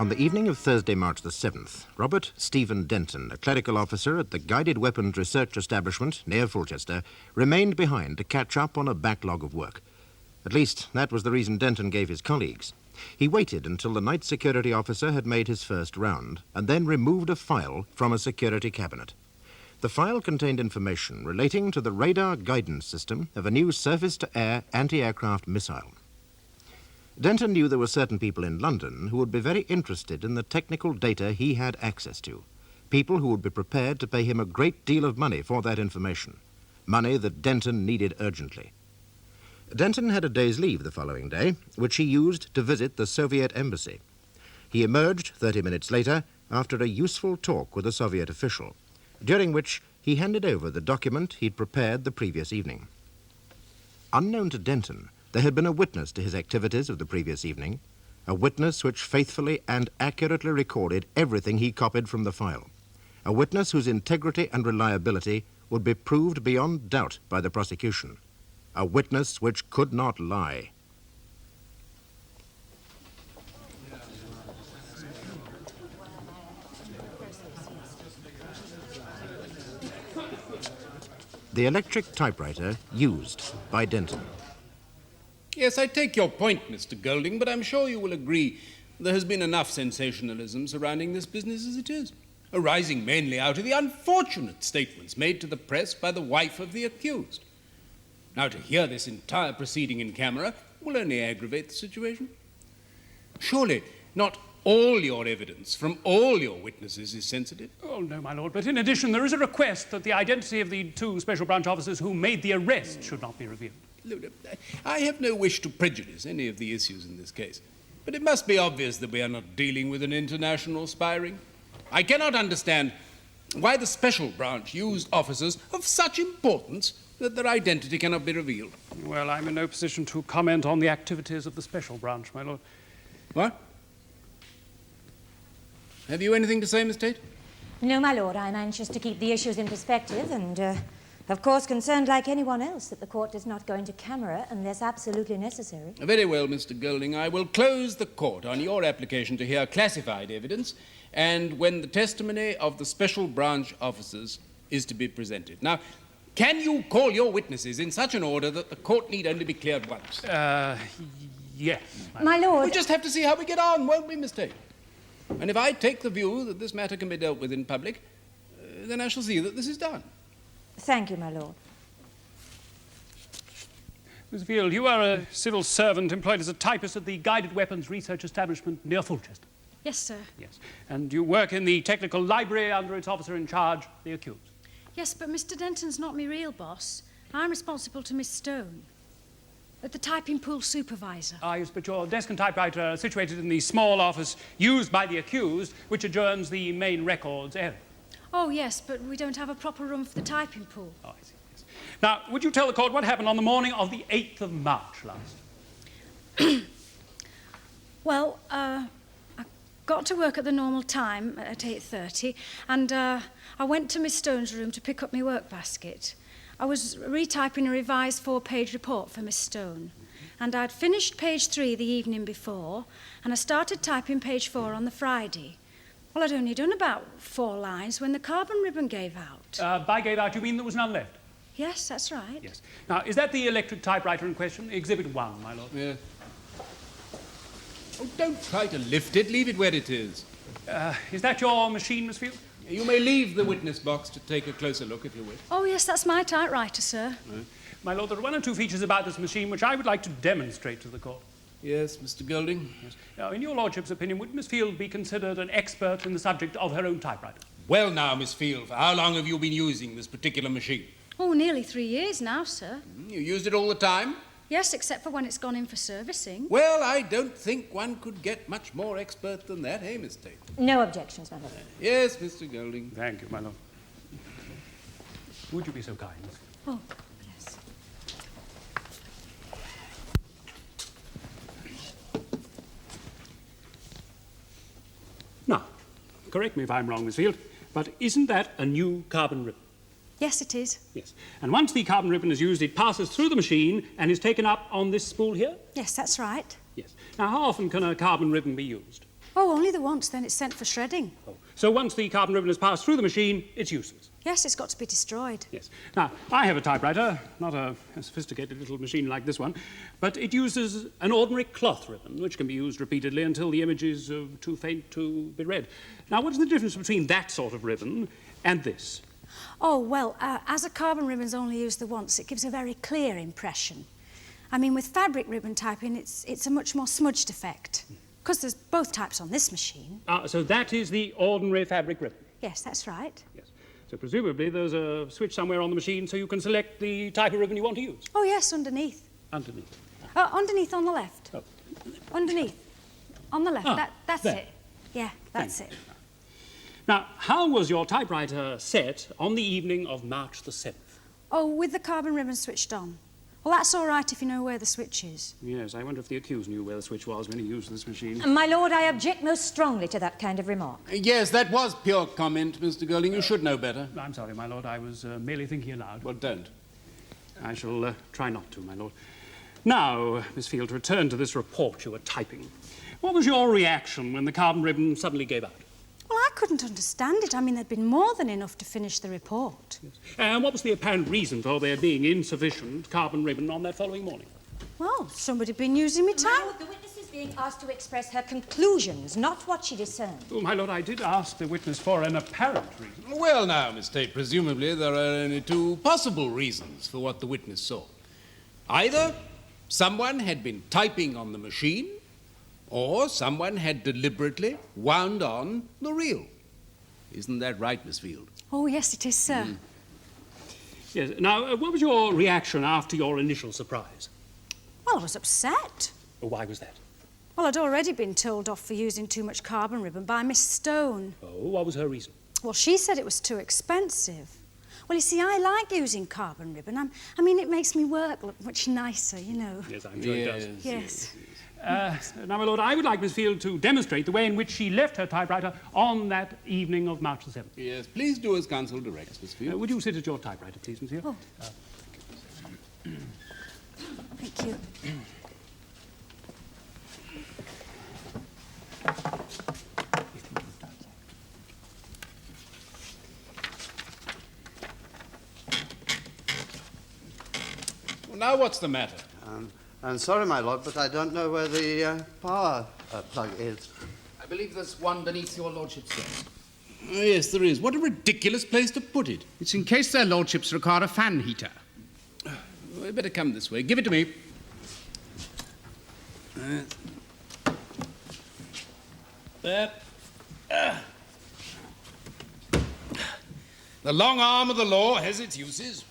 On the evening of Thursday, March the 7th, Robert Stephen Denton, a clerical officer at the Guided Weapons Research Establishment near Fulchester, remained behind to catch up on a backlog of work. At least, that was the reason Denton gave his colleagues. He waited until the night security officer had made his first round, and then removed a file from a security cabinet. The file contained information relating to the radar guidance system of a new surface-to-air anti-aircraft missile. Denton knew there were certain people in London who would be very interested in the technical data he had access to, people who would be prepared to pay him a great deal of money for that information, money that Denton needed urgently. Denton had a day's leave the following day, which he used to visit the Soviet embassy. He emerged 30 minutes later after a useful talk with a Soviet official, during which he handed over the document he'd prepared the previous evening. Unknown to Denton, there had been a witness to his activities of the previous evening, a witness which faithfully and accurately recorded everything he copied from the file, a witness whose integrity and reliability would be proved beyond doubt by the prosecution, a witness which could not lie. The electric typewriter used by Denton. Yes, I take your point, Mr. Golding, but I'm sure you will agree there has been enough sensationalism surrounding this business as it is, arising mainly out of the unfortunate statements made to the press by the wife of the accused. Now, to hear this entire proceeding in camera will only aggravate the situation. Surely not all your evidence from all your witnesses is sensitive. Oh, no, my lord, but in addition, there is a request that the identity of the two special branch officers who made the arrest should not be revealed. I have no wish to prejudice any of the issues in this case, but it must be obvious that we are not dealing with an international spy ring. I cannot understand why the special branch used officers of such importance that their identity cannot be revealed. Well, I'm in no position to comment on the activities of the special branch, my lord. What? Have you anything to say, Miss Tate? No, my lord. I'm anxious to keep the issues in perspective and, of course, concerned like anyone else that the court does not go into camera unless absolutely necessary. Very well, Mr. Golding. I will close the court on your application to hear classified evidence and when the testimony of the special branch officers is to be presented. Now, can you call your witnesses in such an order that the court need only be cleared once? Yes. My lord... We just have to see how we get on, won't we, Miss Tate? And if I take the view that this matter can be dealt with in public, then I shall see that this is done. Thank you, my lord. Miss Field, you are a civil servant employed as a typist at the Guided Weapons Research Establishment near Fulchester. Yes, sir. Yes. And you work in the technical library under its officer in charge, the accused. Yes, but Mr. Denton's not my real boss. I'm responsible to Miss Stone, at the typing pool supervisor. Ah, yes, but your desk and typewriter are situated in the small office used by the accused, which adjourns the main records area. Oh, yes, but we don't have a proper room for the typing pool. Oh, I see, yes. Now, would you tell the court what happened on the morning of the 8th of March last? Well, I got to work at the normal time at 8:30, and I went to Miss Stone's room to pick up my work basket. I was retyping a revised 4-page report for Miss Stone, and I'd finished page 3 the evening before, and I started typing page 4 on the Friday. Well, I'd only done about 4 lines when the carbon ribbon gave out. By gave out, you mean there was none left? Yes, that's right. Yes. Now, is that the electric typewriter in question? Exhibit 1, my lord. Yeah. Oh, don't try to lift it. Leave it where it is. Is that your machine, Miss Field? You may leave the witness box to take a closer look if you wish. Oh, yes, that's my typewriter, sir. Right. My lord, there are 1 or 2 features about this machine which I would like to demonstrate to the court. Yes, Mr. Golding? Yes. Now, in your lordship's opinion, would Miss Field be considered an expert in the subject of her own typewriter? Well now, Miss Field, for how long have you been using this particular machine? Oh, nearly 3 years now, sir. You used it all the time? Yes, except for when it's gone in for servicing. Well, I don't think one could get much more expert than that, eh, Miss Tate? No objections, my lord. Yes, Mr. Golding. Thank you, my lord. Would you be so kind? Oh, yes. Now, correct me if I'm wrong, Miss Field, but isn't that a new carbon ribbon? Yes, it is. Yes. And once the carbon ribbon is used, it passes through the machine and is taken up on this spool here? Yes, that's right. Yes. Now, how often can a carbon ribbon be used? Oh, only the once, then it's sent for shredding. Oh. So once the carbon ribbon has passed through the machine, it's useless? Yes, it's got to be destroyed. Yes. Now, I have a typewriter, not a sophisticated little machine like this one, but it uses an ordinary cloth ribbon, which can be used repeatedly until the image is too faint to be read. Now, what's the difference between that sort of ribbon and this? Oh, well, as a carbon ribbon's only used the once, it gives a very clear impression. I mean, with fabric ribbon typing, it's a much more smudged effect. Because there's both types on this machine. So that is the ordinary fabric ribbon? Yes, that's right. Yes. So presumably there's a switch somewhere on the machine so you can select the type of ribbon you want to use? Oh, yes, underneath. Underneath? Underneath on the left. Oh. Underneath. On the left. That's there. it. Yeah, that's it. Now, how was your typewriter set on the evening of March the 7th? Oh, with the carbon ribbon switched on. Well, that's all right if you know where the switch is. Yes, I wonder if the accused knew where the switch was when he used this machine. My lord, I object most strongly to that kind of remark. Yes, that was pure comment, Mr. Golding. You should know better. I'm sorry, my lord. I was merely thinking aloud. Well, don't. I shall try not to, my lord. Now, Miss Field, to return to this report you were typing. What was your reaction when the carbon ribbon suddenly gave out? Well, I couldn't understand it. I mean, there'd been more than enough to finish the report. Yes. And what was the apparent reason for there being insufficient carbon ribbon on that following morning? Well, somebody had been using me My time. lord, the witness is being asked to express her conclusions, not what she discerned. Oh, my lord, I did ask the witness for an apparent reason. Well, now, Miss Tate, presumably there are only two possible reasons for what the witness saw. Either someone had been typing on the machine, or someone had deliberately wound on the reel. Isn't that right, Miss Field? Oh, yes, it is, sir. Yes. Now, what was your reaction after your initial surprise? Well, I was upset. Oh, why was that? Well, I'd already been told off for using too much carbon ribbon by Miss Stone. Oh, what was her reason? Well, she said it was too expensive. Well, you see, I like using carbon ribbon. I mean, it makes me work look much nicer, you know. Yes, I'm sure it does. Yes. Now, my lord, I would like Miss Field to demonstrate the way in which she left her typewriter on that evening of March the 7th. Yes, please do as counsel directs, Miss Field. Would you sit at your typewriter, please, monsieur? Oh. Thank you. Well, now what's the matter? I'm sorry, my lord, but I don't know where the power plug is. I believe there's one beneath your lordship's desk. Oh, yes, there is. What a ridiculous place to put it. It's in case their lordships require a fan heater. We better come this way. Give it to me. There. The long arm of the law has its uses.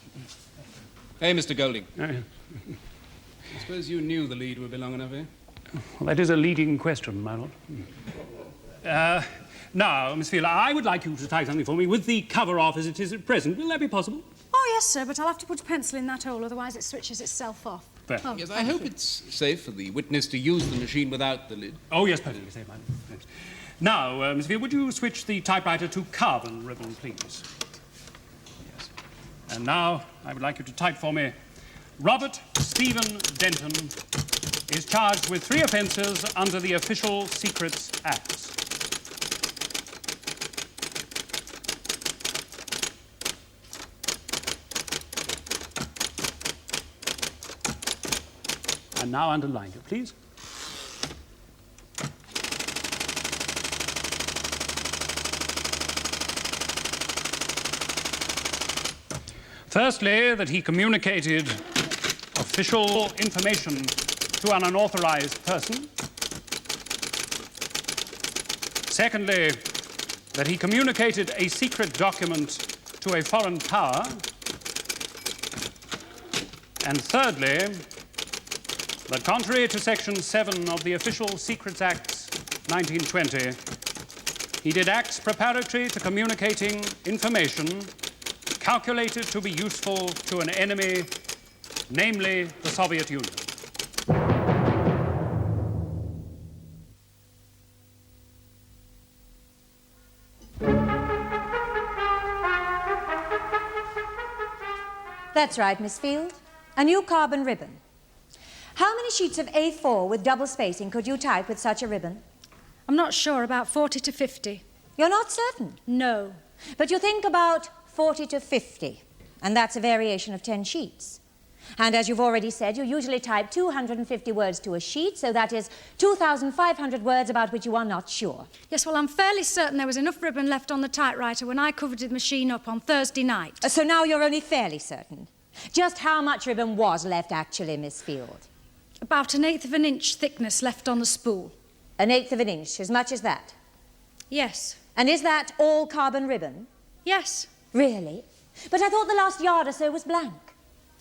Hey, Mr. Golding. I suppose you knew the lead would be long enough, eh? Well, that is a leading question, my lord. Now, Miss Field, I would like you to type something for me with the cover off as it is at present. Will that be possible? Oh, yes, sir, but I'll have to put a pencil in that hole, otherwise it switches itself off. There. Oh, Yes, I hope it's safe for the witness to use the machine without the lid. Oh, yes, perfectly safe, my lord. Yes. Now, Miss Field, would you switch the typewriter to carbon ribbon, please? Yes. And now, I would like you to type for me, Robert Stephen Denton is charged with 3 offences under the Official Secrets Acts. And now underline it, please. Firstly, that he communicated official information to an unauthorized person. Secondly, that he communicated a secret document to a foreign power. And thirdly, that contrary to Section 7 of the Official Secrets Acts 1920, he did acts preparatory to communicating information calculated to be useful to an enemy, namely the Soviet Union. That's right, Miss Field. A new carbon ribbon. How many sheets of A4 with double spacing could you type with such a ribbon? I'm not sure, about 40 to 50. You're not certain? No. But you think about 40 to 50, and that's a variation of 10 sheets. And as you've already said, you usually type 250 words to a sheet, so that is 2,500 words about which you are not sure. Yes, well, I'm fairly certain there was enough ribbon left on the typewriter when I covered the machine up on Thursday night. So now you're only fairly certain. Just how much ribbon was left, actually, Miss Field? About 1/8 of an inch thickness left on the spool. 1/8 of an inch, as much as that? Yes. And is that all carbon ribbon? Yes. Really? But I thought the last yard or so was blank.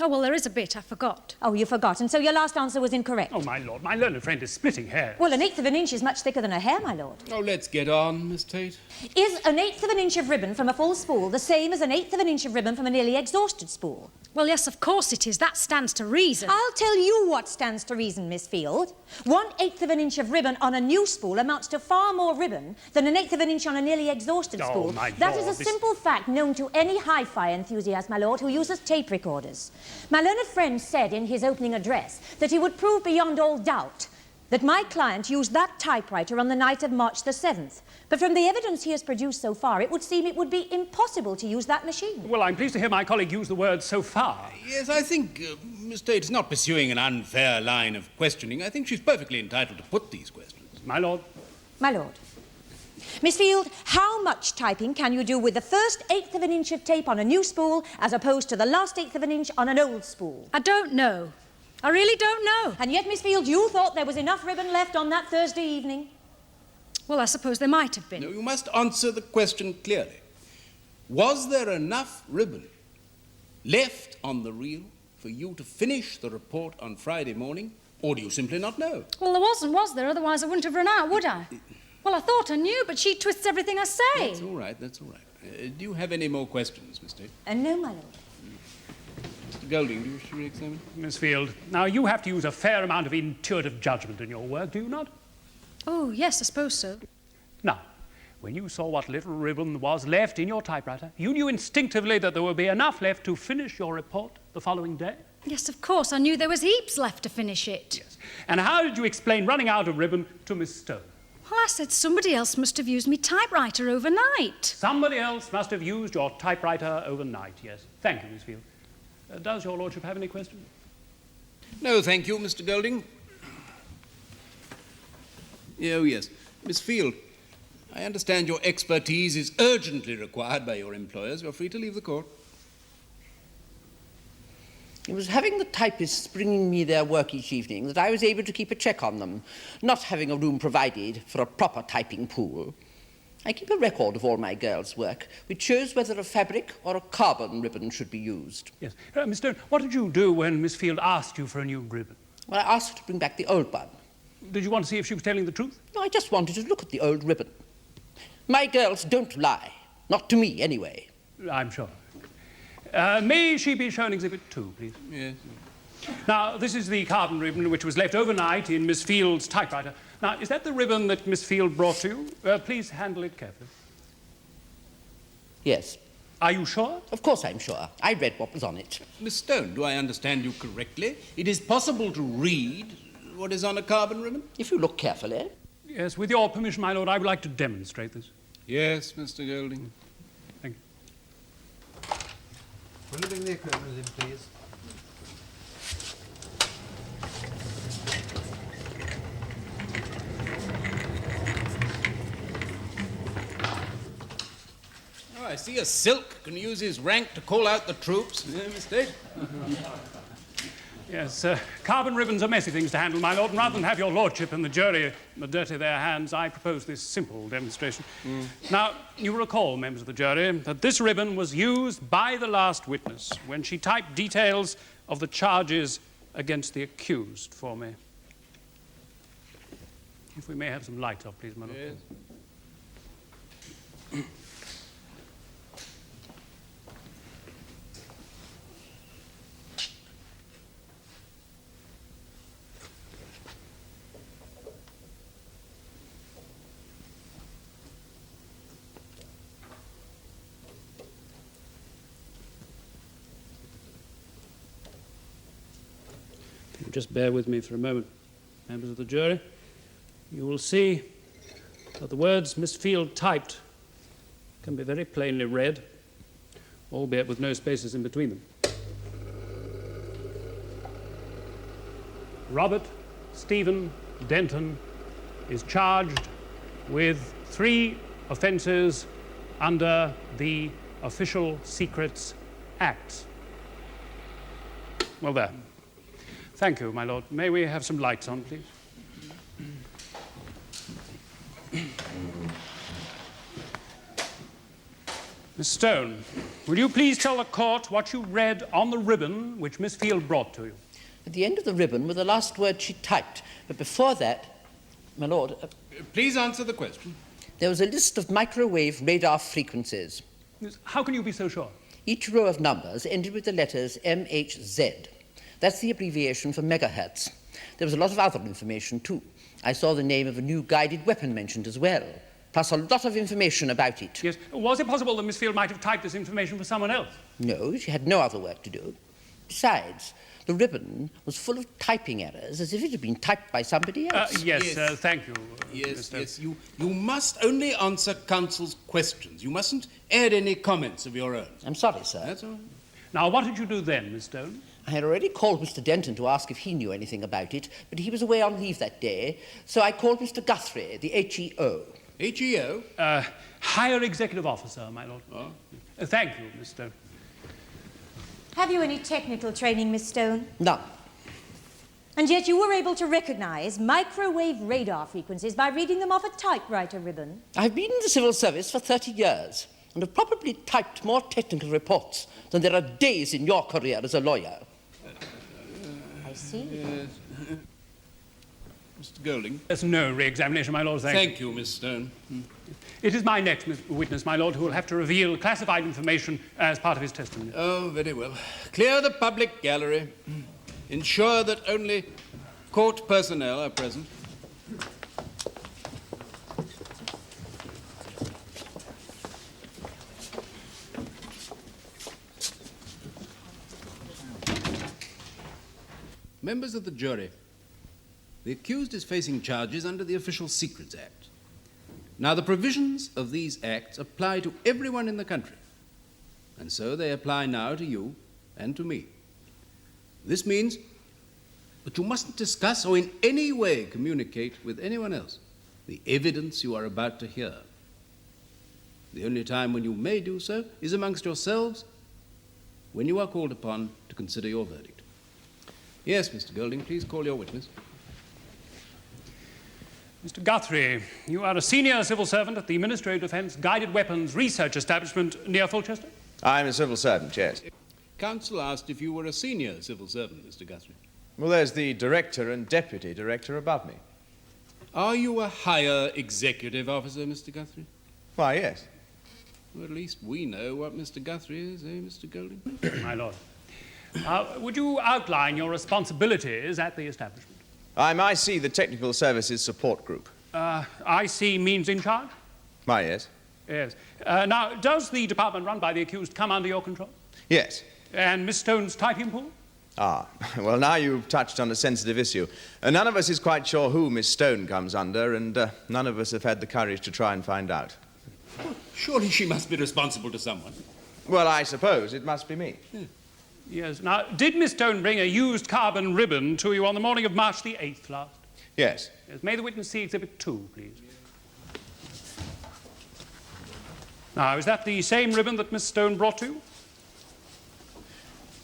Oh, well, there is a bit, I forgot. Oh, you forgot, and so your last answer was incorrect. Oh, my lord, my learned friend is splitting hairs. Well, 1/8 of an inch is much thicker than a hair, my lord. Oh, let's get on, Miss Tate. Is 1/8 of an inch of ribbon from a full spool the same as 1/8 of an inch of ribbon from a nearly exhausted spool? Well, yes, of course it is. That stands to reason. I'll tell you what stands to reason, Miss Field. 1/8 of an inch of ribbon on a new spool amounts to far more ribbon than 1/8 of an inch on a nearly exhausted Oh, spool. my That lord, is a simple fact known to any hi-fi enthusiast, my lord, who uses tape recorders. My learned friend said in his opening address that he would prove beyond all doubt that my client used that typewriter on the night of March the 7th. But from the evidence he has produced so far, it would seem it would be impossible to use that machine. Well, I'm pleased to hear my colleague use the word so far. Yes, I think Miss Tate is not pursuing an unfair line of questioning. I think she's perfectly entitled to put these questions. My lord. My lord. Miss Field, how much typing can you do with the first 1/8 of an inch of tape on a new spool as opposed to the last 1/8 of an inch on an old spool? I don't know. I really don't know. And yet, Miss Field, you thought there was enough ribbon left on that Thursday evening. Well, I suppose there might have been. No, you must answer the question clearly. Was there enough ribbon left on the reel for you to finish the report on Friday morning, or do you simply not know? Well, there wasn't, was there? Otherwise I wouldn't have run out, would I? Well, I thought I knew, but she twists everything I say. That's all right, that's all right. Do you have any more questions, Miss Tate? No, my lord. Mr. Golding, do you wish to re-examine? Miss Field, now you have to use a fair amount of intuitive judgment in your work, do you not? Oh, yes, I suppose so. Now, when you saw what little ribbon was left in your typewriter, you knew instinctively that there would be enough left to finish your report the following day? Yes, of course. I knew there was heaps left to finish it. Yes. And how did you explain running out of ribbon to Miss Stone? Well, I said somebody else must have used me typewriter overnight. Somebody else must have used your typewriter overnight, yes. Thank you, Miss Field. Does your lordship have any questions? No, thank you, Mr. Golding. Oh, yes. Miss Field, I understand your expertise is urgently required by your employers. You're free to leave the court. It was having the typists bringing me their work each evening that I was able to keep a check on them, not having a room provided for a proper typing pool. I keep a record of all my girls' work, which shows whether a fabric or a carbon ribbon should be used. Yes. Miss Stone, what did you do when Miss Field asked you for a new ribbon? Well, I asked her to bring back the old one. Did you want to see if she was telling the truth? No, I just wanted to look at the old ribbon. My girls don't lie. Not to me, anyway. I'm sure. May she be shown Exhibit 2, please? Yes. Now, this is the carbon ribbon which was left overnight in Miss Field's typewriter. Now, is that the ribbon that Miss Field brought to you? Please handle it carefully. Yes. Are you sure? Of course I'm sure. I read what was on it. Miss Stone, do I understand you correctly? It is possible to read what is on a carbon ribbon? If you look carefully. Yes, with your permission, my lord, I would like to demonstrate this. Yes, Mr. Golding. Thank you. Will you bring the equipment in, please? Oh, I see a silk can use his rank to call out the troops. Yeah, Miss Tate? Yes, carbon ribbons are messy things to handle, my lord, and rather than have your lordship and the jury dirty their hands, I propose this simple demonstration. Now, you recall, members of the jury, that this ribbon was used by the last witness when she typed details of the charges against the accused for me. If we may have some light up, please, my lord. Yes. Just bear with me for a moment, members of the jury. You will see that the words Miss Field typed can be very plainly read, albeit with no spaces in between them. Robert Stephen Denton is charged with 3 offences under the Official Secrets Act. Well, there. Thank you, my lord. May we have some lights on, please? Miss Stone, will you please tell the court what you read on the ribbon which Miss Field brought to you? At the end of the ribbon were the last words she typed, but before that, my lord... Please answer the question. There was a list of microwave radar frequencies. Yes, how can you be so sure? Each row of numbers ended with the letters MHZ. That's the abbreviation for megahertz. There was a lot of other information, too. I saw the name of a new guided weapon mentioned as well, plus a lot of information about it. Yes. Was it possible that Miss Field might have typed this information for someone else? No, she had no other work to do. Besides, the ribbon was full of typing errors, as if it had been typed by somebody else. Yes. Thank you. Yes. You must only answer counsel's questions. You mustn't add any comments of your own. I'm sorry, sir. That's all right. Now, what did you do then, Miss Stone? I had already called Mr. Denton to ask if he knew anything about it, but he was away on leave that day, so I called Mr. Guthrie, the HEO. HEO? Higher Executive Officer, my lord. Oh. Thank you, Miss Stone. Have you any technical training, Miss Stone? None. And yet you were able to recognize microwave radar frequencies by reading them off a typewriter ribbon? I've been in the civil service for 30 years and have probably typed more technical reports than there are days in your career as a lawyer. I see. Mr. Golding. There's no re-examination, my lord. Thank you, Miss Stone. It is my next witness, my lord, who will have to reveal classified information as part of his testimony. Oh, very well. Clear the public gallery. Ensure that only court personnel are present. Members of the jury, the accused is facing charges under the Official Secrets Act. Now, the provisions of these acts apply to everyone in the country, and so they apply now to you and to me. This means that you mustn't discuss or in any way communicate with anyone else the evidence you are about to hear. The only time when you may do so is amongst yourselves, when you are called upon to consider your verdict. Yes, Mr. Golding, please call your witness. Mr. Guthrie, you are a senior civil servant at the Ministry of Defence Guided Weapons Research Establishment near Fulchester? I'm a civil servant, yes. Counsel asked if you were a senior civil servant, Mr. Guthrie. Well, there's the director and deputy director above me. Are you a higher executive officer, Mr. Guthrie? Why, yes. Well, at least we know what Mr. Guthrie is, Mr. Golding? My lord. Would you outline your responsibilities at the establishment? I'm IC, the Technical Services Support Group. IC means in charge? Why, yes. Yes. Now, does the department run by the accused come under your control? Yes. And Miss Stone's typing pool? Ah, well, now you've touched on a sensitive issue. None of us is quite sure who Miss Stone comes under, and none of us have had the courage to try and find out. Well, surely she must be responsible to someone. Well, I suppose it must be me. Yes. Now, did Miss Stone bring a used carbon ribbon to you on the morning of March the 8th last? Yes. Yes. May the witness see Exhibit 2, please. Now, is that the same ribbon that Miss Stone brought to you?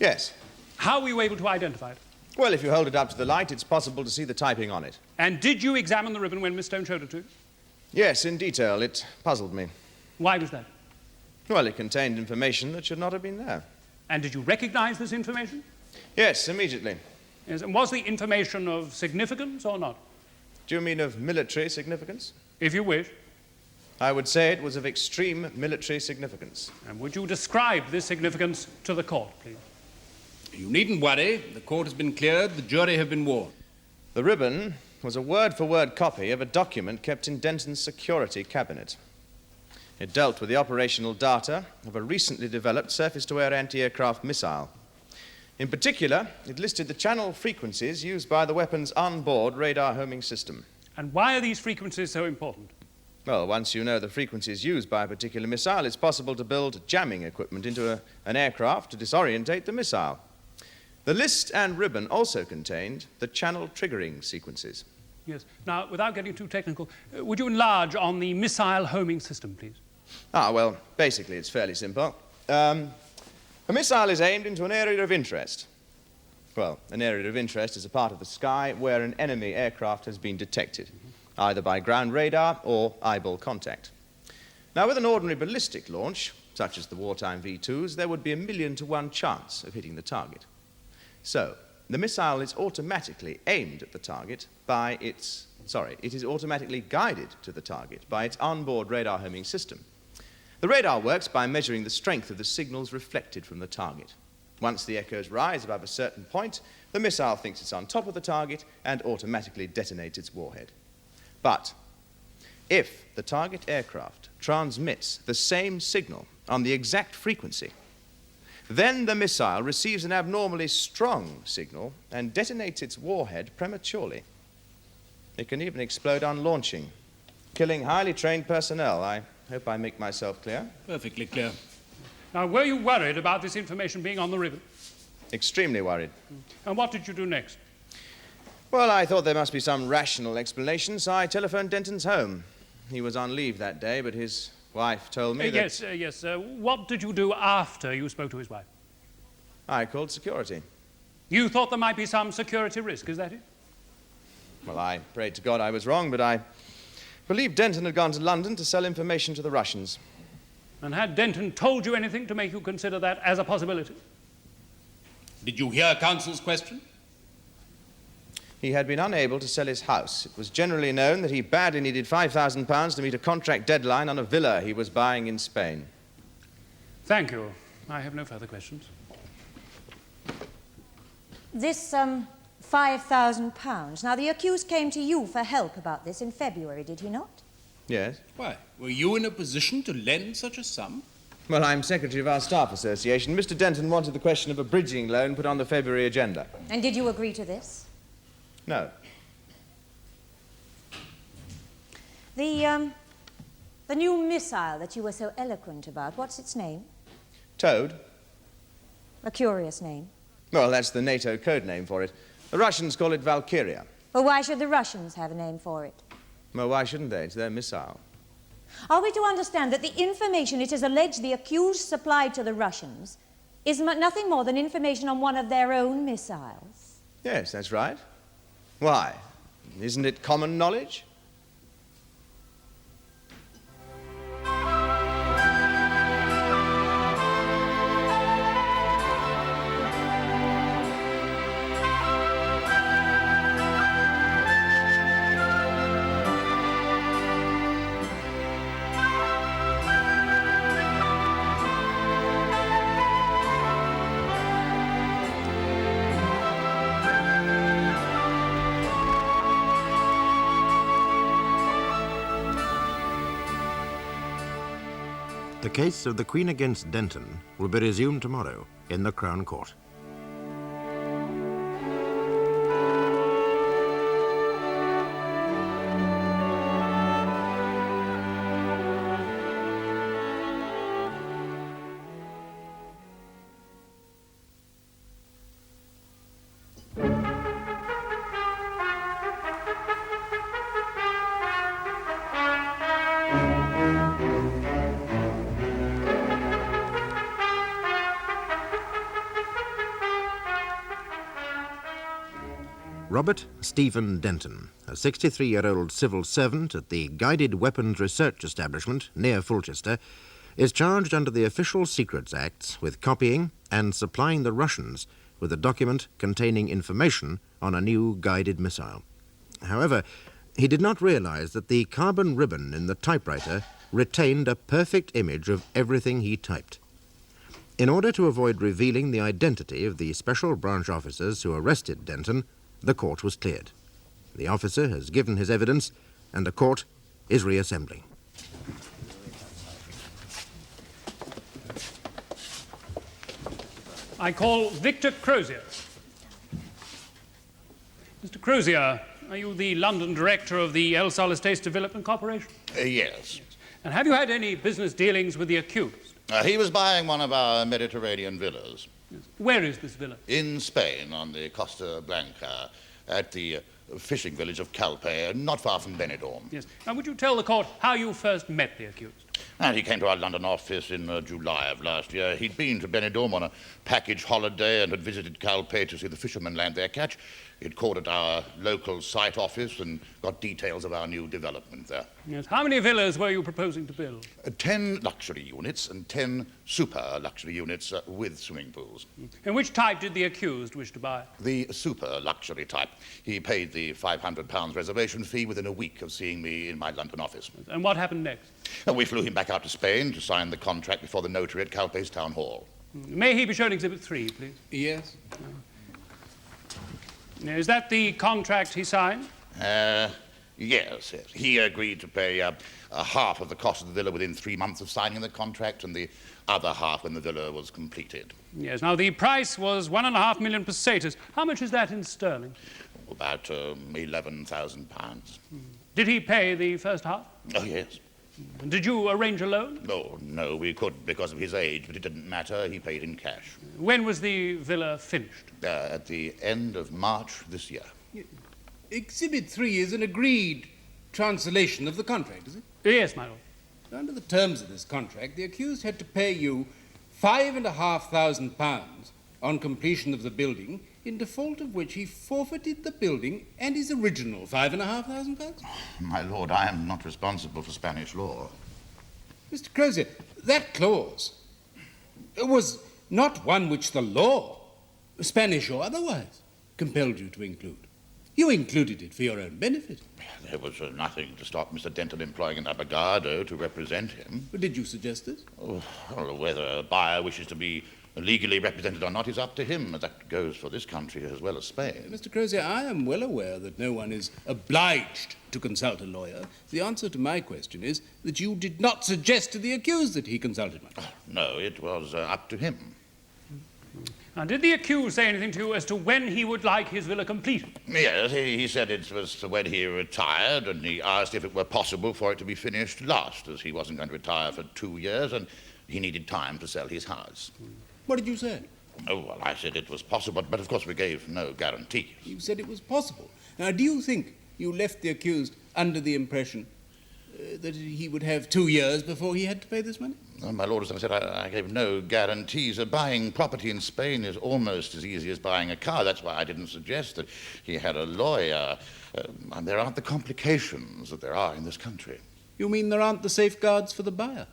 Yes. How were you able to identify it? Well, if you hold it up to the light, it's possible to see the typing on it. And did you examine the ribbon when Miss Stone showed it to you? Yes, in detail. It puzzled me. Why was that? Well, it contained information that should not have been there. And did you recognize this information? Yes, immediately. Yes. And was the information of significance or not? Do you mean of military significance? If you wish. I would say it was of extreme military significance. And would you describe this significance to the court, please? You needn't worry. The court has been cleared. The jury have been warned. The ribbon was a word-for-word copy of a document kept in Denton's security cabinet. It dealt with the operational data of a recently developed surface-to-air anti-aircraft missile. In particular, it listed the channel frequencies used by the weapon's on-board radar homing system. And why are these frequencies so important? Well, once you know the frequencies used by a particular missile, it's possible to build jamming equipment into an aircraft to disorientate the missile. The list and ribbon also contained the channel triggering sequences. Yes. Now, without getting too technical, would you enlarge on the missile homing system, please? Well, basically it's fairly simple. A missile is aimed into an area of interest. Well, an area of interest is a part of the sky where an enemy aircraft has been detected, either by ground radar or eyeball contact. Now, with an ordinary ballistic launch, such as the wartime V2s, there would be 1,000,000 to 1 chance of hitting the target. So, the missile is automatically aimed at the target by its... it is automatically guided to the target by its onboard radar homing system. The radar works by measuring the strength of the signals reflected from the target. Once the echoes rise above a certain point, the missile thinks it's on top of the target and automatically detonates its warhead. But if the target aircraft transmits the same signal on the exact frequency, then the missile receives an abnormally strong signal and detonates its warhead prematurely. It can even explode on launching, killing highly trained personnel. I hope I make myself clear. Perfectly clear. Now, were you worried about this information being on the ribbon? Extremely worried. And what did you do next? Well, I thought there must be some rational explanation, so I telephoned Denton's home. He was on leave that day, but his wife told me that... Yes. What did you do after you spoke to his wife? I called security. You thought there might be some security risk, is that it? Well, I prayed to God I was wrong, but I believe Denton had gone to London to sell information to the Russians. And had Denton told you anything to make you consider that as a possibility? Did you hear counsel's question? He had been unable to sell his house. It was generally known that he badly needed £5,000 to meet a contract deadline on a villa he was buying in Spain. Thank you. I have no further questions. This, £5,000. Now, the accused came to you for help about this in February, did he not? Yes. Why? Were you in a position to lend such a sum? Well, I'm secretary of our staff association. Mr. Denton wanted the question of a bridging loan put on the February agenda. And did you agree to this? No. The new missile that you were so eloquent about, what's its name? Toad? A curious name. Well, that's the NATO code name for it. The Russians call it Valkyria. Well, why should the Russians have a name for it? Well, why shouldn't they? It's their missile. Are we to understand that the information it is alleged the accused supplied to the Russians is nothing more than information on one of their own missiles? Yes, that's right. Why? Isn't it common knowledge? The case of the Queen against Denton will be resumed tomorrow in the Crown Court. Robert Stephen Denton, a 63-year-old civil servant at the Guided Weapons Research Establishment near Fulchester, is charged under the Official Secrets Acts with copying and supplying the Russians with a document containing information on a new guided missile. However, he did not realize that the carbon ribbon in the typewriter retained a perfect image of everything he typed. In order to avoid revealing the identity of the special branch officers who arrested Denton, the court was cleared. The officer has given his evidence, and the court is reassembling. I call Victor Crozier. Mr. Crozier, are you the London director of the El Sol Estates Development Corporation? Yes. And have you had any business dealings with the accused? He was buying one of our Mediterranean villas. Yes. Where is this villa? In Spain, on the Costa Blanca, at the fishing village of Calpe, not far from Benidorm. Yes. And would you tell the court how you first met the accused? And he came to our London office in July of last year. He'd been to Benidorm on a package holiday and had visited Calpe to see the fishermen land their catch. He'd called at our local site office and got details of our new development there. Yes. How many villas were you proposing to build? 10 luxury units and 10 super luxury units with swimming pools. And which type did the accused wish to buy? The super luxury type. He paid the £500 reservation fee within a week of seeing me in my London office. And what happened next? We flew him back out to Spain to sign the contract before the notary at Calpe's town hall. May he be shown Exhibit 3, please? Yes. Is that the contract he signed? Yes. He agreed to pay half of the cost of the villa within 3 months of signing the contract and the other half when the villa was completed. Yes. Now, the price was £1.5 million pesetas. How much is that in sterling? About £11,000. Did he pay the first half? Oh, yes. Did you arrange a loan? No, we couldn't because of his age, but it didn't matter. He paid in cash. When was the villa finished? At the end of March this year. Exhibit 3 is an agreed translation of the contract, is it? Yes, my lord. Under the terms of this contract, the accused had to pay you £5,500 on completion of the building, in default of which he forfeited the building and his original £5,500. My lord, I am not responsible for Spanish law. Mr. Crozier, that clause was not one which the law, Spanish or otherwise, compelled you to include. You included it for your own benefit. There was nothing to stop Mr. Denton employing an abogado to represent him. But did you suggest this? Well, whether a buyer wishes to be legally represented or not is up to him. That goes for this country as well as Spain. Mr. Crozier, I am well aware that no one is obliged to consult a lawyer. The answer to my question is that you did not suggest to the accused that he consulted one. No, it was up to him. And did the accused say anything to you as to when he would like his villa completed? Yes, he said it was when he retired, and he asked if it were possible for it to be finished last, as he wasn't going to retire for 2 years, and he needed time to sell his house. What did you say? Oh, well, I said it was possible, but of course we gave no guarantees. You said it was possible. Now, do you think you left the accused under the impression that he would have 2 years before he had to pay this money? Well, my lord, as I said, I gave no guarantees. Buying property in Spain is almost as easy as buying a car. That's why I didn't suggest that he had a lawyer. And there aren't the complications that there are in this country. You mean there aren't the safeguards for the buyer?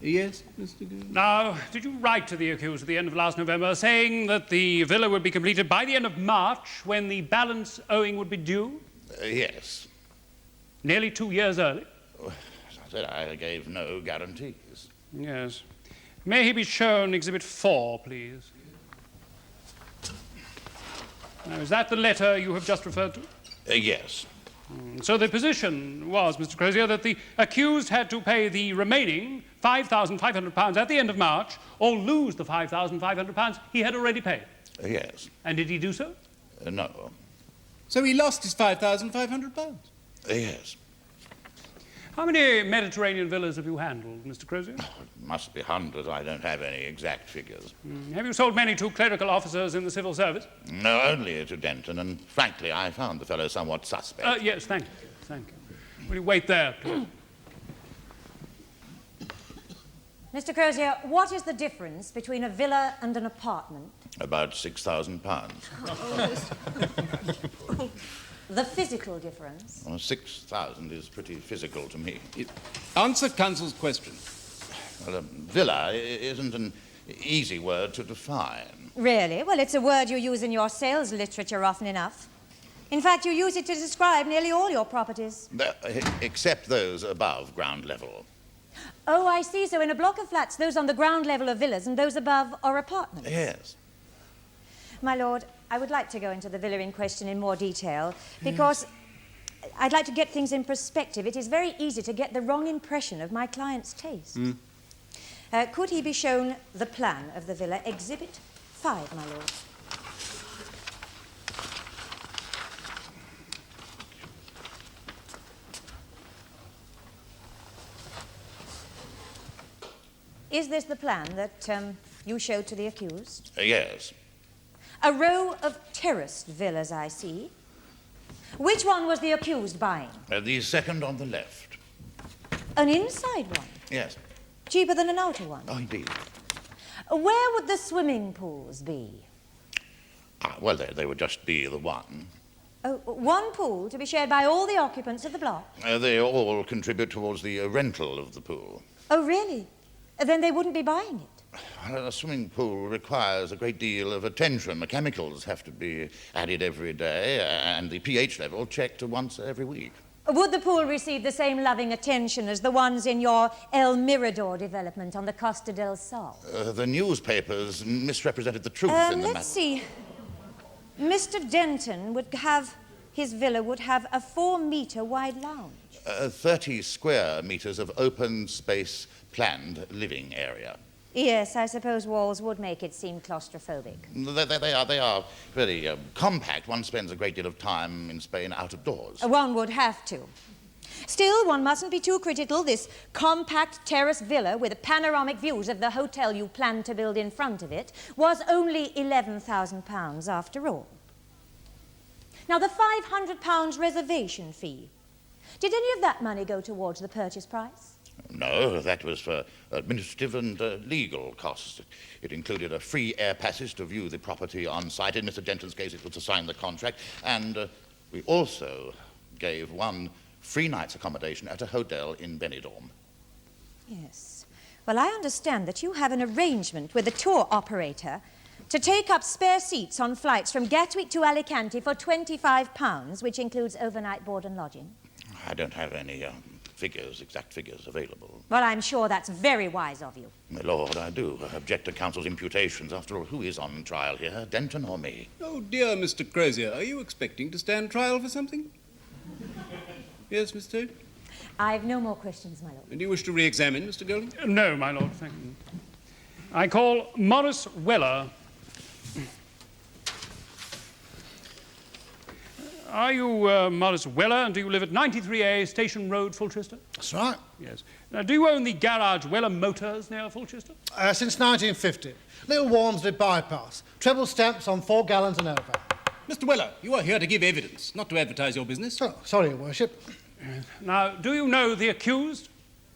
Yes, Mr. Gould? Now, did you write to the accused at the end of last November saying that the villa would be completed by the end of March when the balance owing would be due? Yes. Nearly 2 years early? As I said, I gave no guarantees. Yes. May he be shown Exhibit 4, please? Now, is that the letter you have just referred to? Yes. So the position was, Mr. Crozier, that the accused had to pay the remaining £5,500 at the end of March, or lose the £5,500 he had already paid. Yes. And did he do so? No. So he lost his £5,500? Yes. How many Mediterranean villas have you handled, Mr. Crozier? It must be hundreds. I don't have any exact figures. Have you sold many to clerical officers in the civil service? No, only to Denton, and frankly, I found the fellow somewhat suspect. Yes, thank you. Thank you. Will you wait there, please? Mr. Crozier, what is the difference between a villa and an apartment? About £6,000. The physical difference? Well, 6,000 is pretty physical to me. Answer counsel's question. Well, a villa isn't an easy word to define. Really? Well, it's a word you use in your sales literature often enough. In fact, you use it to describe nearly all your properties. Except those above ground level. Oh, I see. So in a block of flats, those on the ground level are villas and those above are apartments? Yes. My lord, I would like to go into the villa in question in more detail because I'd like to get things in perspective. It is very easy to get the wrong impression of my client's taste. Could he be shown the plan of the villa, Exhibit 5, my lord? Is this the plan that you showed to the accused? Yes. A row of terraced villas, I see. Which one was the accused buying? The second on the left. An inside one? Yes. Cheaper than an outer one? Oh, indeed. Where would the swimming pools be? Well, they would just be the one. Oh, one pool to be shared by all the occupants of the block? They all contribute towards the rental of the pool. Oh, really? Then they wouldn't be buying it? Well, a swimming pool requires a great deal of attention. The chemicals have to be added every day, and the pH level checked once every week. Would the pool receive the same loving attention as the ones in your El Mirador development on the Costa del Sol? The newspapers misrepresented the truth in the matter. Let's see. Mr. Denton would have, his villa would have a 4-meter wide lounge. 30 square meters of open space planned living area. Yes, I suppose walls would make it seem claustrophobic. They are very compact. One spends a great deal of time in Spain out of doors. One would have to. Still, one mustn't be too critical. This compact terrace villa with panoramic views of the hotel you planned to build in front of it was only £11,000 after all. Now, the £500 reservation fee, did any of that money go towards the purchase price? No, that was for administrative and legal costs. It included a free air passage to view the property on site. In Mr. Denton's case, it was to sign the contract. And we also gave 1 free night's accommodation at a hotel in Benidorm. Yes. Well, I understand that you have an arrangement with the tour operator to take up spare seats on flights from Gatwick to Alicante for £25, which includes overnight board and lodging. I don't have any exact figures available. Well, I'm sure that's very wise of you. My lord, I do object to counsel's imputations. After all, who is on trial here, Denton or me? Oh, dear Mr. Crozier, are you expecting to stand trial for something? Yes, Miss Tate? I've no more questions, my lord. And do you wish to re-examine, Mr. Golding? No, my lord, thank you. I call Morris Weller. Are you Morris Weller, and do you live at 93A Station Road, Fulchester? That's right. Yes. Now, do you own the garage Weller Motors near Fulchester? Since 1950. Little Walmsley bypass. Treble stamps on 4 gallons and over. Mr. Weller, you are here to give evidence, not to advertise your business. Oh, sorry, Your Worship. Now, do you know the accused?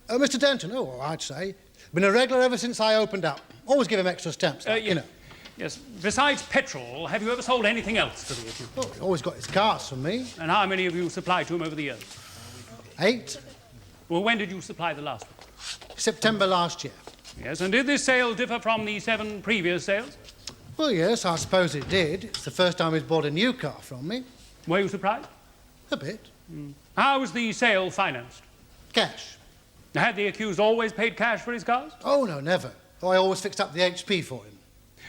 Mr. Denton, oh, I'd say. Been a regular ever since I opened up. Always give him extra stamps, you know. Yes. Besides petrol, have you ever sold anything else to the accused? Oh, he always got his cars from me. And how many have you supplied to him over the years? 8. Well, when did you supply the last one? September last year. Yes, and did this sale differ from the 7 previous sales? Well, yes, I suppose it did. It's the first time he's bought a new car from me. Were you surprised? A bit. How was the sale financed? Cash. Had the accused always paid cash for his cars? Oh, no, never. Oh, I always fixed up the HP for him.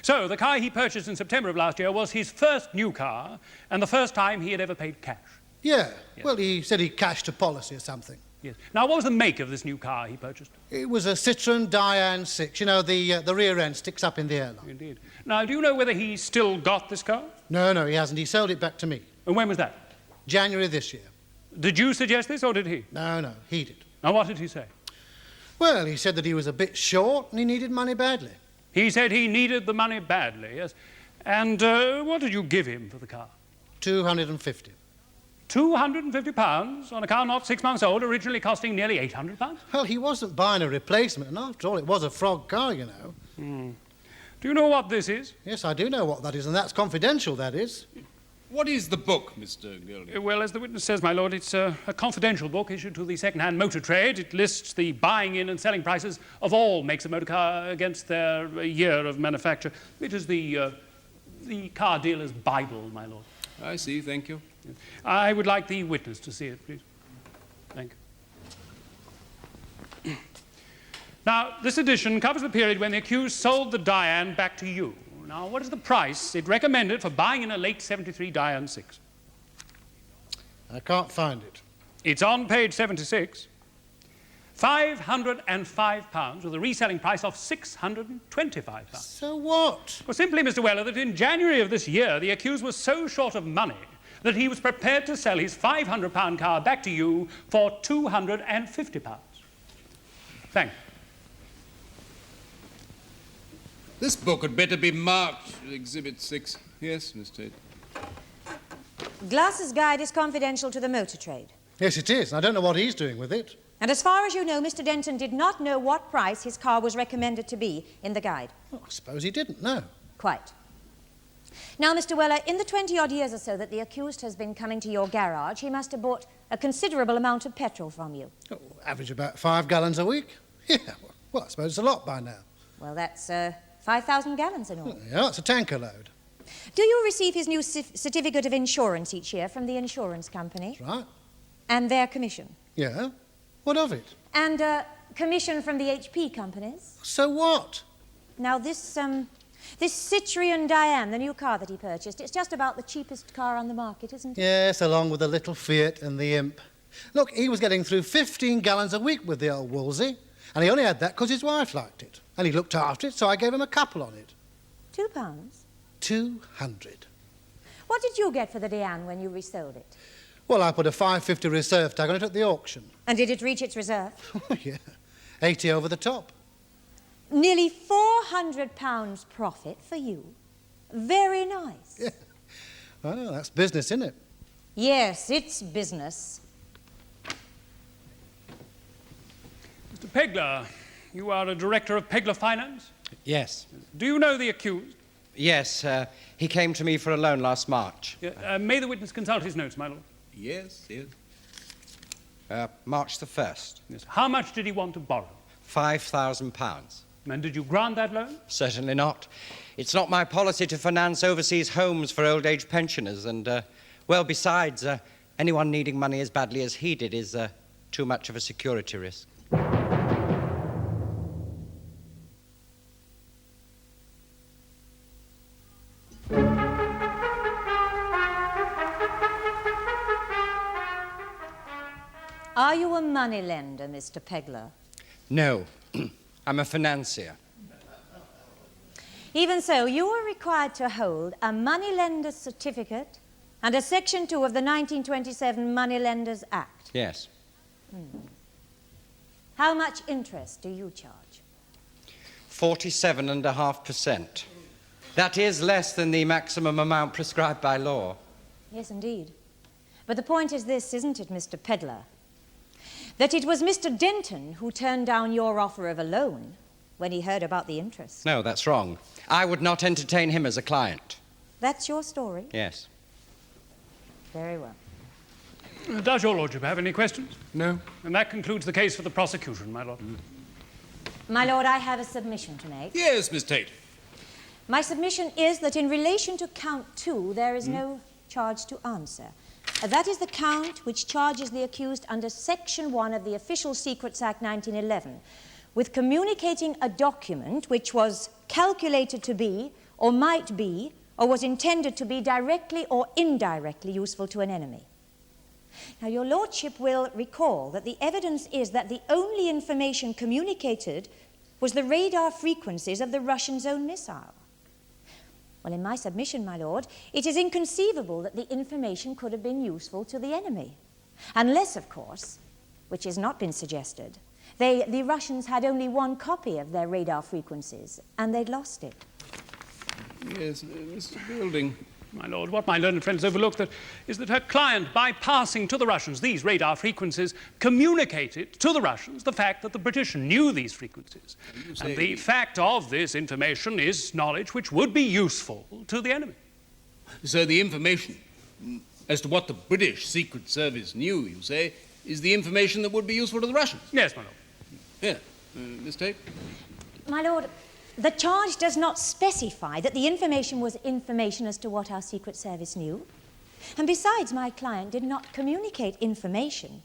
So, the car he purchased in September of last year was his first new car and the first time he had ever paid cash? Yeah. Yes. Well, he said he cashed a policy or something. Yes. Now, what was the make of this new car he purchased? It was a Citroen Diane 6. You know, the rear end sticks up in the airline. Indeed. Now, do you know whether he still got this car? No, he hasn't. He sold it back to me. And when was that? January this year. Did you suggest this, or did he? No, he did. Now, what did he say? Well, he said that he was a bit short and he needed money badly. He said he needed the money badly, yes. And what did you give him for the car? £250. £250 on a car not 6 months old, originally costing nearly £800? Well, he wasn't buying a replacement, and after all, it was a frog car, you know. Do you know what this is? Yes, I do know what that is, and that's confidential, that is. What is the book, Mr. Golding? Well, as the witness says, my lord, it's a confidential book issued to the second-hand motor trade. It lists the buying in and selling prices of all makes of motor car against their year of manufacture. It is the car dealer's Bible, my lord. I see, thank you. I would like the witness to see it, please. Thank you. Now, this edition covers the period when the accused sold the Diane back to you. Now, what is the price it recommended for buying in a late 73 Diane 6? I can't find it. It's on page 76. £505 with a reselling price of £625. So what? Well, simply, Mr. Weller, that in January of this year, the accused was so short of money that he was prepared to sell his £500 car back to you for £250. Thank you. This book had better be marked Exhibit 6. Yes, Miss Tate. Glass's guide is confidential to the motor trade. Yes, it is. I don't know what he's doing with it. And as far as you know, Mr. Denton did not know what price his car was recommended to be in the guide. Well, I suppose he didn't know. Quite. Now, Mr. Weller, in the 20-odd years or so that the accused has been coming to your garage, he must have bought a considerable amount of petrol from you. Oh, average about 5 gallons a week. Yeah, well, I suppose it's a lot by now. Well, that's 5,000 gallons in all. Yeah, it's a tanker load. Do you receive his new certificate of insurance each year from the insurance company? That's right. And their commission? Yeah? What of it? And commission from the HP companies? So what? Now, this Citroen Diane, the new car that he purchased, it's just about the cheapest car on the market, isn't it? Yes, along with the little Fiat and the Imp. Look, he was getting through 15 gallons a week with the old Wolsey, and he only had that because his wife liked it. And he looked after it, so I gave him a couple on it. £2? 200. What did you get for the Diane when you resold it? Well, I put a $5.50 reserve tag on it at the auction. And did it reach its reserve? Yeah, 80 over the top. Nearly £400 profit for you. Very nice. Yeah. Well, that's business, isn't it? Yes, it's business. Mr. Pegler, you are a director of Pegler Finance? Yes. Do you know the accused? Yes, he came to me for a loan last March. May the witness consult his notes, my lord? Yes, yes. March the 1st. Yes. How much did he want to borrow? £5,000. And did you grant that loan? Certainly not. It's not my policy to finance overseas homes for old-age pensioners, and, well, besides, anyone needing money as badly as he did is too much of a security risk. Are you a moneylender, Mr. Pegler? No, I'm a financier. Even so, you are required to hold a moneylender's certificate and a Section 2 of the 1927 Moneylenders Act. Yes. How much interest do you charge? 47.5%. That is less than the maximum amount prescribed by law. Yes, indeed. But the point is this, isn't it, Mr. Pegler? That it was Mr. Denton who turned down your offer of a loan when he heard about the interest. No, that's wrong. I would not entertain him as a client. That's your story? Yes. Very well. Does your lordship have any questions? No. And that concludes the case for the prosecution, my lord. My lord, I have a submission to make. Yes, Miss Tate. My submission is that in relation to count 2, there is no charge to answer. That is the count which charges the accused under Section 1 of the Official Secrets Act 1911 with communicating a document which was calculated to be, or might be, or was intended to be directly or indirectly useful to an enemy. Now, your lordship will recall that the evidence is that the only information communicated was the radar frequencies of the Russians' own missile. Well, in my submission, my lord, it is inconceivable that the information could have been useful to the enemy. Unless, of course, which has not been suggested, the Russians had only one copy of their radar frequencies, and they'd lost it. Yes, Mr. Goulding. My lord, what my learned friend has overlooked is that her client, by passing to the Russians these radar frequencies, communicated to the Russians the fact that the British knew these frequencies. And the fact of this information is knowledge which would be useful to the enemy. So the information as to what the British Secret Service knew, you say, is the information that would be useful to the Russians? Yes, my lord. Yeah. Miss Tate? My lord, the charge does not specify that the information was information as to what our Secret Service knew. And besides, my client did not communicate information.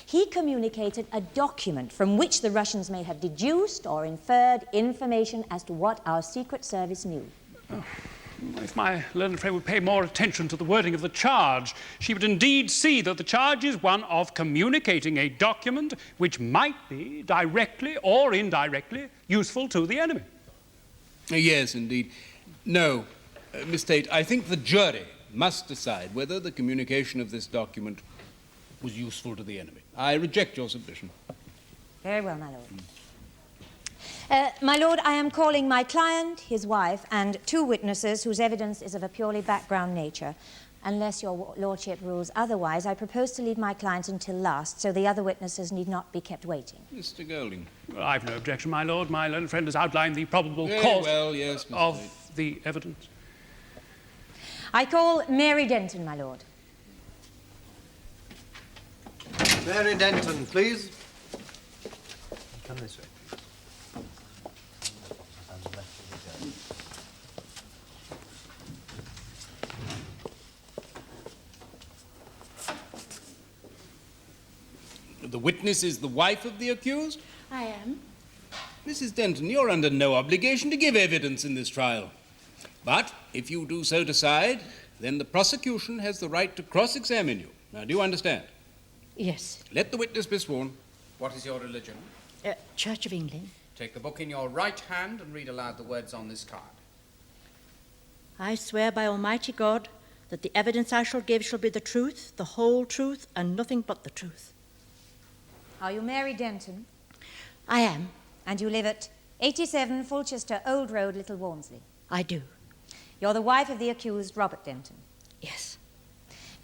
He communicated a document from which the Russians may have deduced or inferred information as to what our Secret Service knew. Oh, if my learned friend would pay more attention to the wording of the charge, she would indeed see that the charge is one of communicating a document which might be directly or indirectly useful to the enemy. Yes, indeed. No, Miss Tate, I think the jury must decide whether the communication of this document was useful to the enemy. I reject your submission. Very well, my lord. My lord, I am calling my client, his wife, and 2 witnesses whose evidence is of a purely background nature. Unless your lordship rules otherwise, I propose to leave my client until last, so the other witnesses need not be kept waiting. Mr. Golding. Well, I've no objection, my lord. My learned friend has outlined the probable Very cause well, yes, Mr. of the evidence. I call Mary Denton, my lord. Mary Denton, please. Come this way. The witness is the wife of the accused? I am. Mrs. Denton, you're under no obligation to give evidence in this trial. But if you do so decide, then the prosecution has the right to cross-examine you. Now, do you understand? Yes. Let the witness be sworn. What is your religion? Church of England. Take the book in your right hand and read aloud the words on this card. I swear by Almighty God that the evidence I shall give shall be the truth, the whole truth, and nothing but the truth. Are you Mary Denton? I am. And you live at 87 Fulchester Old Road, Little Walmsley? I do. You're the wife of the accused, Robert Denton? Yes.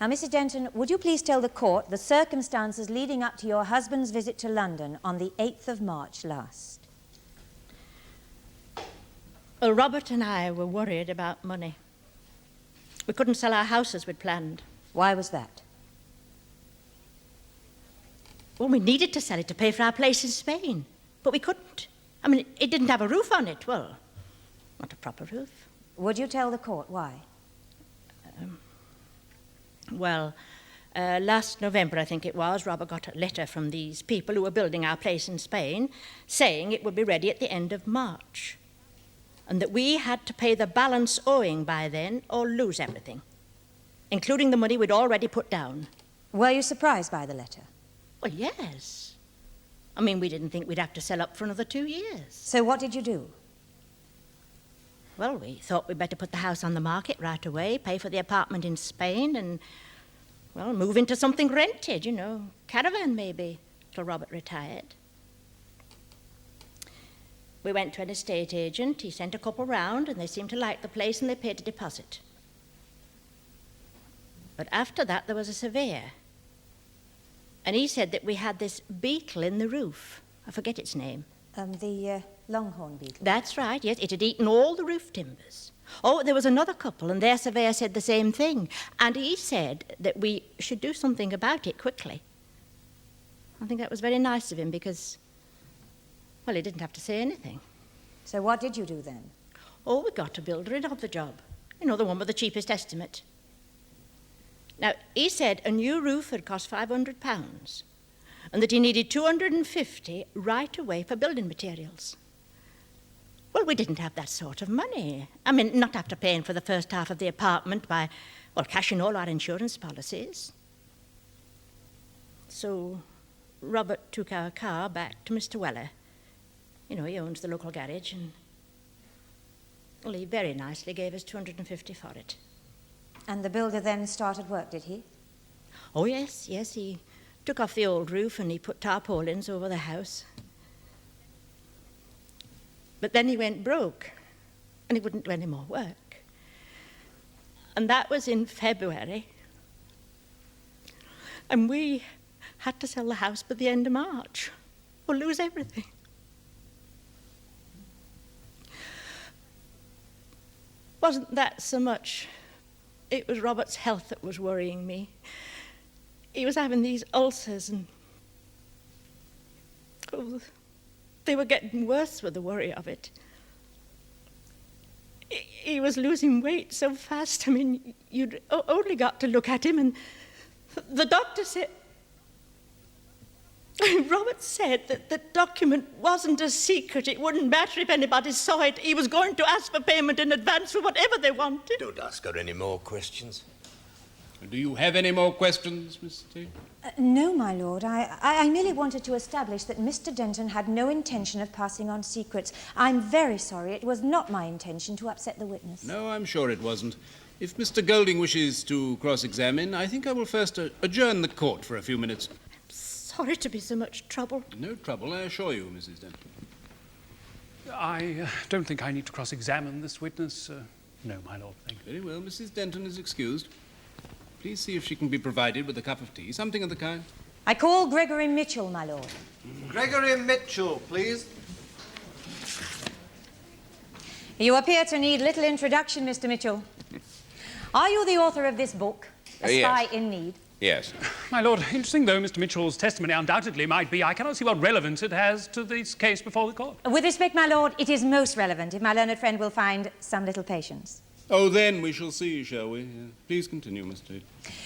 Now, Mrs. Denton, would you please tell the court the circumstances leading up to your husband's visit to London on the 8th of March last? Well, Robert and I were worried about money. We couldn't sell our house as we'd planned. Why was that? Well, we needed to sell it to pay for our place in Spain, but we couldn't. I mean, it didn't have a roof on it. Well, not a proper roof. Would you tell the court why? Last November, I think it was, Robert got a letter from these people who were building our place in Spain saying it would be ready at the end of March and that we had to pay the balance owing by then or lose everything, including the money we'd already put down. Were you surprised by the letter? Well, yes. I mean, we didn't think we'd have to sell up for another 2 years. So what did you do? Well, we thought we'd better put the house on the market right away, pay for the apartment in Spain, and, well, move into something rented, caravan maybe, till Robert retired. We went to an estate agent. He sent a couple round, and they seemed to like the place, and they paid a deposit. But after that, there was a surveyor. And he said that we had this beetle in the roof. I forget its name. The longhorn beetle. That's right, yes. It had eaten all the roof timbers. Oh, there was another couple, and their surveyor said the same thing. And he said that we should do something about it quickly. I think that was very nice of him because, well, he didn't have to say anything. So what did you do then? Oh, we got a builder in on the job. The one with the cheapest estimate. Now, he said a new roof had cost £500 and that he needed £250 right away for building materials. Well, we didn't have that sort of money. I mean, not after paying for the first half of the apartment by, well, cashing all our insurance policies. So Robert took our car back to Mr. Weller. He owns the local garage, and, well, he very nicely gave us £250 for it. And the builder then started work, did he? Oh, yes, he took off the old roof and he put tarpaulins over the house. But then he went broke and he wouldn't do any more work. And that was in February. And we had to sell the house by the end of March or lose everything. Wasn't that so much... It was Robert's health that was worrying me. He was having these ulcers and they were getting worse with the worry of it. He was losing weight so fast. I mean, you'd only got to look at him and the doctor said... Robert said that the document wasn't a secret. It wouldn't matter if anybody saw it. He was going to ask for payment in advance for whatever they wanted. Don't ask her any more questions. Do you have any more questions, Miss Tate? No, my lord. I merely wanted to establish that Mr. Denton had no intention of passing on secrets. I'm very sorry. It was not my intention to upset the witness. No, I'm sure it wasn't. If Mr. Golding wishes to cross-examine, I think I will first adjourn the court for a few minutes. Sorry to be so much trouble. No trouble, I assure you, Mrs. Denton. I don't think I need to cross-examine this witness. No, my lord, thank you. Very well, Mrs. Denton is excused. Please see if she can be provided with a cup of tea, something of the kind. I call Gregory Mitchell, my lord. Gregory Mitchell, please. You appear to need little introduction, Mr. Mitchell. Are you the author of this book, A Spy in Need? Yes. My lord, interesting though Mr. Mitchell's testimony undoubtedly might be, I cannot see what relevance it has to this case before the court. With respect, my lord, it is most relevant if my learned friend will find some little patience. Oh, then we shall see, shall we? Please continue, Mr. Tate.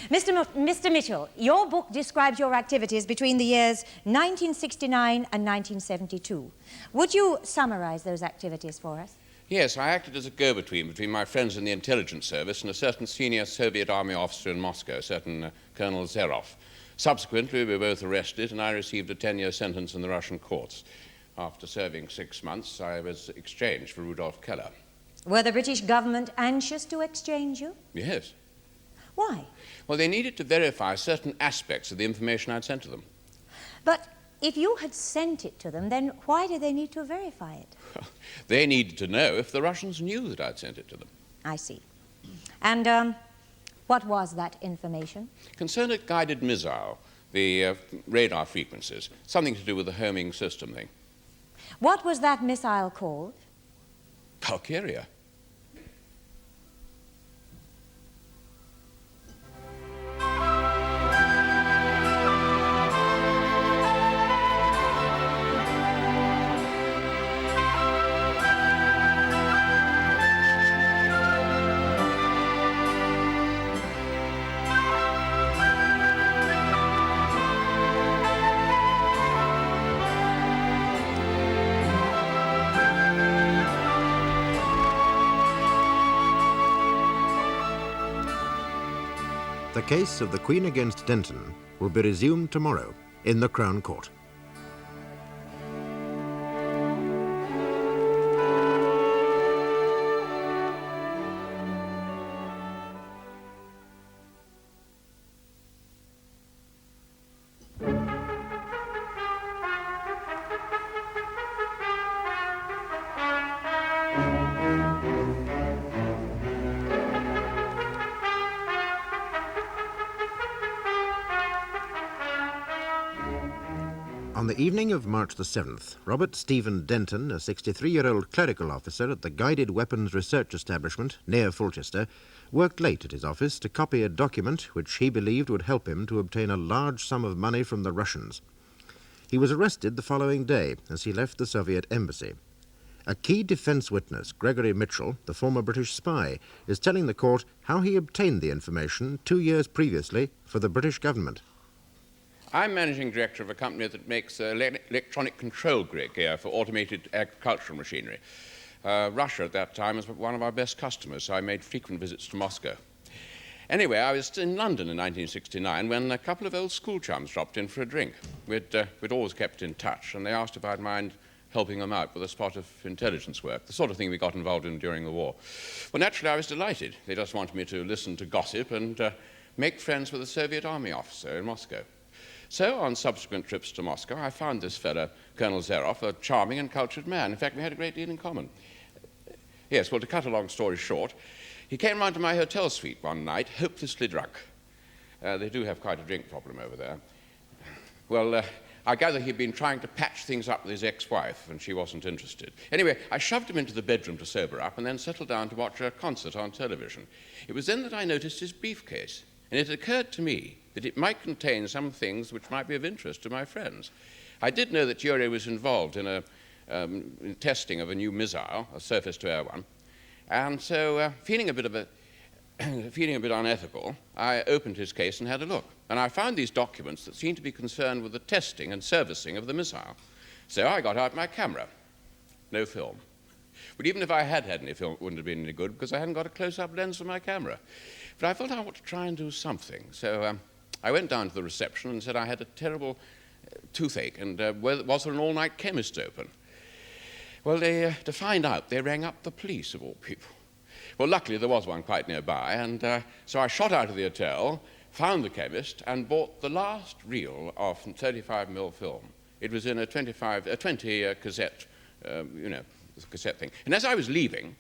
Mr. Mitchell, your book describes your activities between the years 1969 and 1972. Would you summarize those activities for us? Yes, I acted as a go-between between my friends in the intelligence service and a certain senior Soviet army officer in Moscow, a certain Colonel Zerov. Subsequently, we were both arrested, and I received a 10-year sentence in the Russian courts. After serving 6 months, I was exchanged for Rudolf Keller. Were the British government anxious to exchange you? Yes. Why? Well, they needed to verify certain aspects of the information I'd sent to them. But if you had sent it to them, then why did they need to verify it? They needed to know if the Russians knew that I'd sent it to them. I see. And what was that information? Concerned a guided missile, the radar frequencies, something to do with the homing system thing. What was that missile called? Valkyria. The case of the Queen against Denton will be resumed tomorrow in the Crown Court. On the evening of March the 7th, Robert Stephen Denton, a 63-year-old clerical officer at the Guided Weapons Research Establishment near Fulchester, worked late at his office to copy a document which he believed would help him to obtain a large sum of money from the Russians. He was arrested the following day as he left the Soviet embassy. A key defense witness, Gregory Mitchell, the former British spy, is telling the court how he obtained the information 2 years previously for the British government. I'm managing director of a company that makes electronic control gear for automated agricultural machinery. Russia at that time was one of our best customers, so I made frequent visits to Moscow. Anyway, I was in London in 1969 when a couple of old school chums dropped in for a drink. We'd always kept in touch, and they asked if I'd mind helping them out with a spot of intelligence work, the sort of thing we got involved in during the war. Well, naturally, I was delighted. They just wanted me to listen to gossip and make friends with a Soviet army officer in Moscow. So, on subsequent trips to Moscow, I found this fellow, Colonel Zerov, a charming and cultured man. In fact, we had a great deal in common. Yes, well, to cut a long story short, he came round to my hotel suite one night, hopelessly drunk. They do have quite a drink problem over there. Well, I gather he'd been trying to patch things up with his ex-wife, and she wasn't interested. Anyway, I shoved him into the bedroom to sober up and then settled down to watch a concert on television. It was then that I noticed his briefcase, and it occurred to me that it might contain some things which might be of interest to my friends. I did know that Yuri was involved in in testing of a new missile, a surface-to-air one, and so feeling a bit unethical, I opened his case and had a look. And I found these documents that seemed to be concerned with the testing and servicing of the missile. So I got out my camera. No film. But even if I had any film, it wouldn't have been any good because I hadn't got a close-up lens for my camera. But I felt I wanted to try and do something. So I went down to the reception and said I had a terrible toothache and was there an all-night chemist open? Well, to find out, they rang up the police, of all people. Well, luckily there was one quite nearby, and so I shot out of the hotel, found the chemist, and bought the last reel of 35mm film. It was in a 20 cassette, cassette thing. And as I was leaving,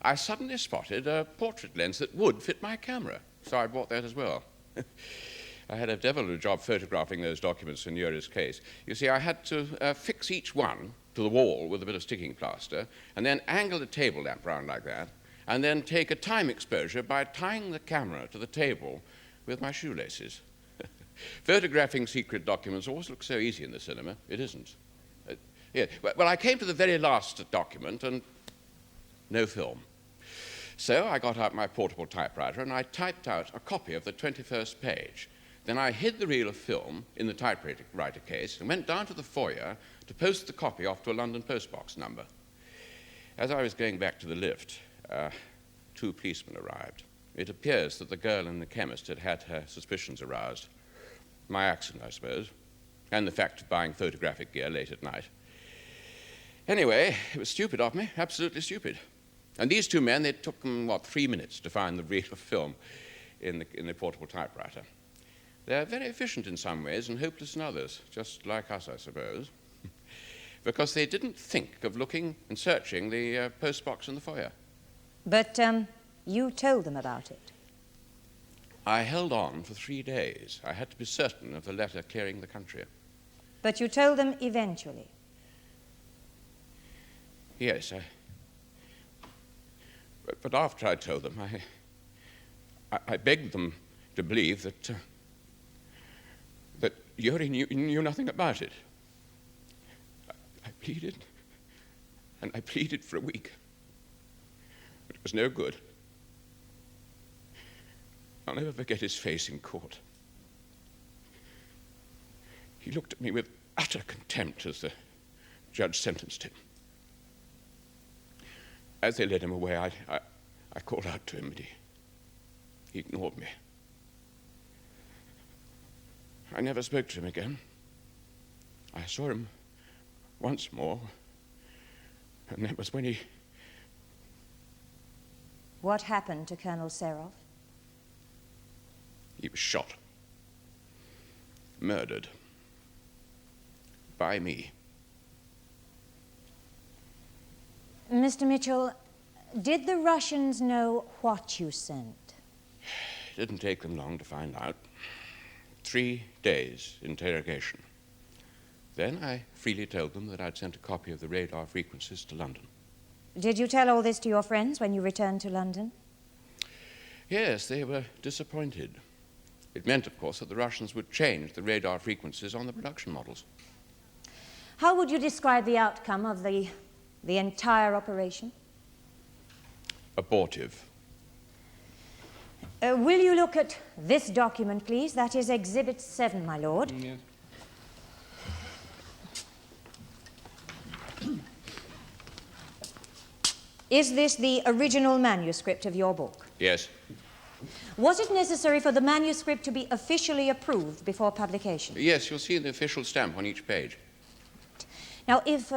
I suddenly spotted a portrait lens that would fit my camera. So I bought that as well. I had a devil of a job photographing those documents in Uri's case. You see, I had to fix each one to the wall with a bit of sticking plaster, and then angle the table lamp round like that, and then take a time exposure by tying the camera to the table with my shoelaces. Photographing secret documents always looks so easy in the cinema. It isn't. Yeah. Well, I came to the very last document, and no film. So I got out my portable typewriter, and I typed out a copy of the 21st page. Then I hid the reel of film in the typewriter case and went down to the foyer to post the copy off to a London postbox number. As I was going back to the lift, 2 policemen arrived. It appears that the girl in the chemist had had her suspicions aroused. My accident, I suppose, and the fact of buying photographic gear late at night. Anyway, it was stupid of me, absolutely stupid. And these 2 men, it took them, 3 minutes to find the reel of film in the portable typewriter. They're very efficient in some ways and hopeless in others, just like us, I suppose, because they didn't think of looking and searching the postbox in the foyer. But you told them about it. I held on for 3 days. I had to be certain of the letter clearing the country. But you told them eventually. Yes, but after I told them, I begged them to believe that Uri knew nothing about it. I pleaded, and I pleaded for a week, but it was no good. I'll never forget his face in court. He looked at me with utter contempt as the judge sentenced him. As they led him away, I called out to him, but he ignored me. I never spoke to him again. I saw him once more, and that was when he... What happened to Colonel Serov? He was shot. Murdered. By me. Mr. Mitchell, did the Russians know what you sent? It didn't take them long to find out. 3 days interrogation. Then I freely told them that I'd sent a copy of the radar frequencies to London. Did you tell all this to your friends when you returned to London? Yes, they were disappointed. It meant, of course, that the Russians would change the radar frequencies on the production models. How would you describe the outcome of the entire operation? Abortive. Will you look at this document, please? That is Exhibit 7, my lord. Yes. Is this the original manuscript of your book? Yes. Was it necessary for the manuscript to be officially approved before publication? Yes, you'll see the official stamp on each page. Now, if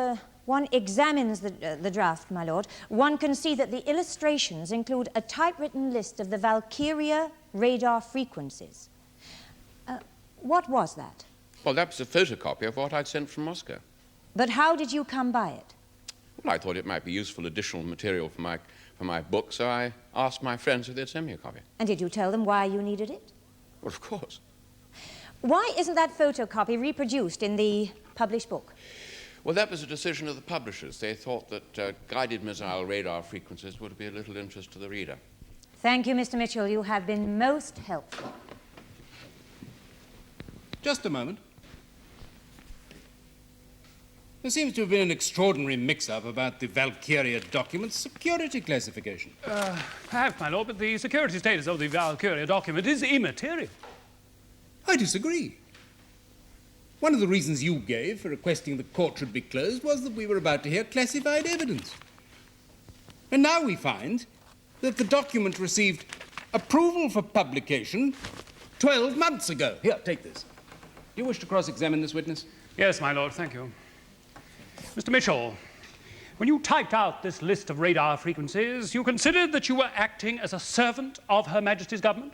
one examines the draft, my lord, one can see that the illustrations include a typewritten list of the Valkyria radar frequencies. What was that? Well, that was a photocopy of what I'd sent from Moscow. But how did you come by it? Well, I thought it might be useful additional material for my book, so I asked my friends if they'd send me a copy. And did you tell them why you needed it? Well, of course. Why isn't that photocopy reproduced in the published book? Well, that was a decision of the publishers. They thought that guided missile radar frequencies would be a little interest to the reader. Thank you, Mr. Mitchell. You have been most helpful. Just a moment. There seems to have been an extraordinary mix-up about the Valkyria document's security classification. Perhaps, my lord, but the security status of the Valkyria document is immaterial. I disagree. One of the reasons you gave for requesting the court should be closed was that we were about to hear classified evidence. And now we find that the document received approval for publication 12 months ago. Here, take this. Do you wish to cross-examine this witness? Yes, my lord, thank you. Mr. Mitchell, when you typed out this list of radar frequencies, you considered that you were acting as a servant of Her Majesty's government?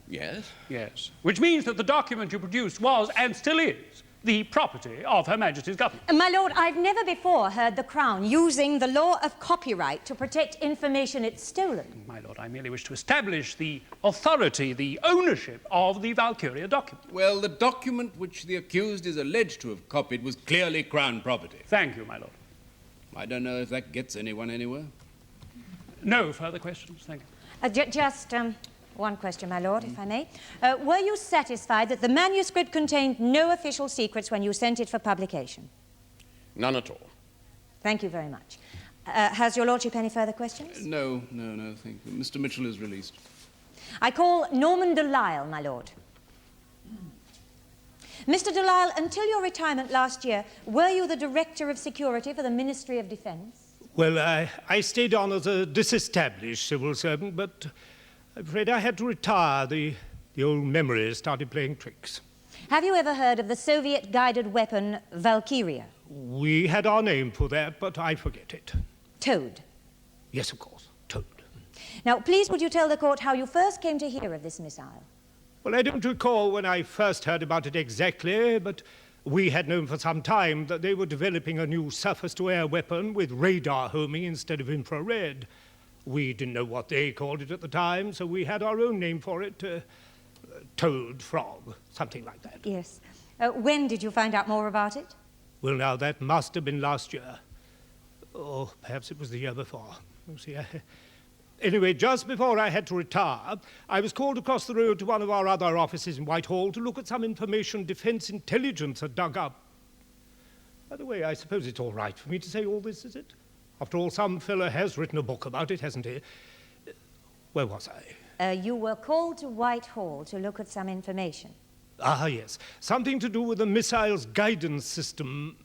Yes. Yes. Which means that the document you produced was, and still is, the property of Her Majesty's government. My lord, I've never before heard the Crown using the law of copyright to protect information it's stolen. My lord, I merely wish to establish the authority, the ownership of the Valkyria document. Well, the document which the accused is alleged to have copied was clearly Crown property. Thank you, my lord. I don't know if that gets anyone anywhere. No further questions, thank you. Just one question, my lord, if I may. Were you satisfied that the manuscript contained no official secrets when you sent it for publication? None at all. Thank you very much. Has your lordship any further questions? No, thank you. Mr. Mitchell is released. I call Norman Delisle, my lord. Mr. Delisle, until your retirement last year, were you the Director of Security for the Ministry of Defence? Well, I stayed on as a disestablished civil servant, but I'm afraid I had to retire. The old memories started playing tricks. Have you ever heard of the Soviet-guided weapon Valkyria? We had our name for that, but I forget it. Toad. Yes, of course, Toad. Now, please would you tell the court how you first came to hear of this missile? Well, I don't recall when I first heard about it exactly, but we had known for some time that they were developing a new surface-to-air weapon with radar homing instead of infrared. We didn't know what they called it at the time, so we had our own name for it, Toad, Frog, something like that. Yes. When did you find out more about it? Well, now, that must have been last year. Or perhaps it was the year before. You see, anyway, just before I had to retire, I was called across the road to one of our other offices in Whitehall to look at some information Defence Intelligence had dug up. By the way, I suppose it's all right for me to say all this, is it? After all, some fellow has written a book about it, hasn't he? Where was I? You were called to Whitehall to look at some information. Ah, yes. Something to do with the missile's guidance system,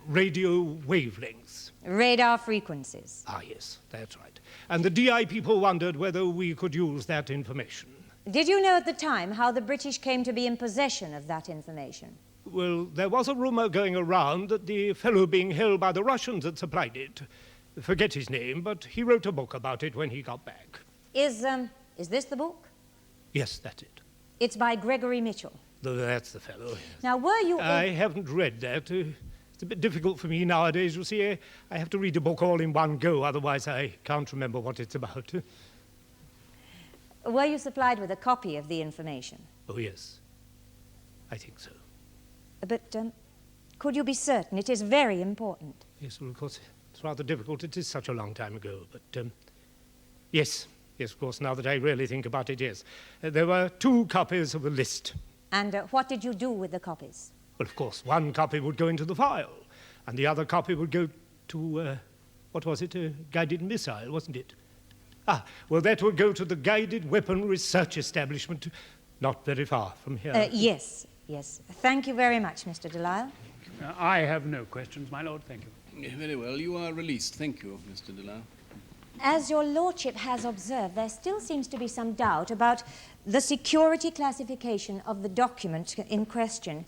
radio wavelengths. Radar frequencies. Ah, yes, that's right. And the DI people wondered whether we could use that information. Did you know at the time how the British came to be in possession of that information? Well, there was a rumor going around that the fellow being held by the Russians had supplied it. Forget his name, but he wrote a book about it when he got back. Is this the book? Yes, that's it. It's by Gregory Mitchell. That's the fellow. Yes. Now, were you... I haven't read that. It's a bit difficult for me nowadays, you see. I have to read a book all in one go, otherwise I can't remember what it's about. Were you supplied with a copy of the information? Oh, yes. I think so. But could you be certain? It is very important. Yes, well, of course, it's rather difficult. It is such a long time ago. But, yes, of course, now that I really think about it, yes. There were 2 copies of the list. And what did you do with the copies? Well, of course, one copy would go into the file, and the other copy would go to, what was it, a guided missile, wasn't it? Ah, well, that would go to the Guided Weapon Research Establishment, not very far from here. Yes. Thank you very much, Mr. Delisle. I have no questions, my lord, thank you. Very well, you are released. Thank you, Mr. Delisle. As your lordship has observed, there still seems to be some doubt about the security classification of the document in question.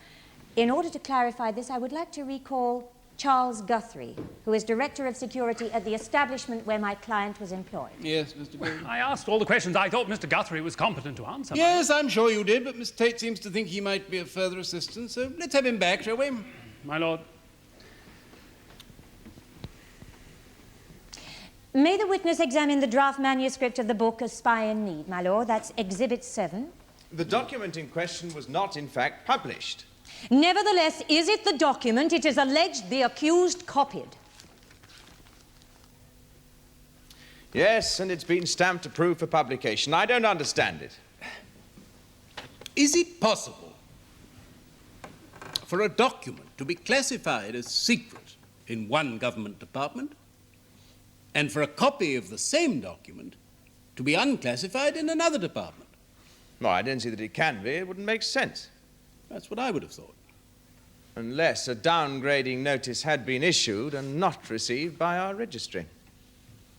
In order to clarify this, I would like to recall Charles Guthrie, who is Director of Security at the establishment where my client was employed. Yes, Mr. Gordon. I asked all the questions I thought Mr. Guthrie was competent to answer. Yes, I'm sure you did, but Miss Tate seems to think he might be of further assistance, so let's have him back, shall we? My lord. May the witness examine the draft manuscript of the book A Spy in Need, my lord. That's Exhibit 7. The document in question was not, in fact, published. Nevertheless, is it the document it is alleged the accused copied? Yes, and it's been stamped approved for publication. I don't understand it. Is it possible for a document to be classified as secret in one government department and for a copy of the same document to be unclassified in another department? No, I don't see that it can be. It wouldn't make sense. That's what I would have thought. Unless a downgrading notice had been issued and not received by our registry.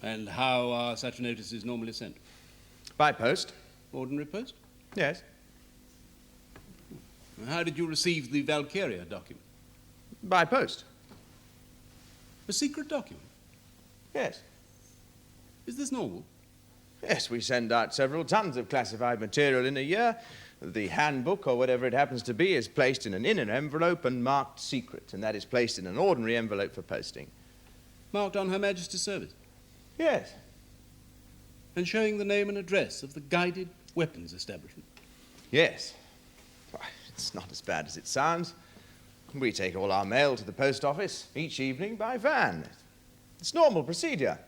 And how are such notices normally sent? By post. Ordinary post? Yes. How did you receive the Valkyria document? By post. A secret document? Yes. Is this normal? Yes, we send out several tons of classified material in a year. The handbook, or whatever it happens to be, is placed in an inner envelope and marked secret, and that is placed in an ordinary envelope for posting. Marked on Her Majesty's service? Yes. And showing the name and address of the guided weapons establishment? Yes. Why, it's not as bad as it sounds. We take all our mail to the post office each evening by van. It's normal procedure.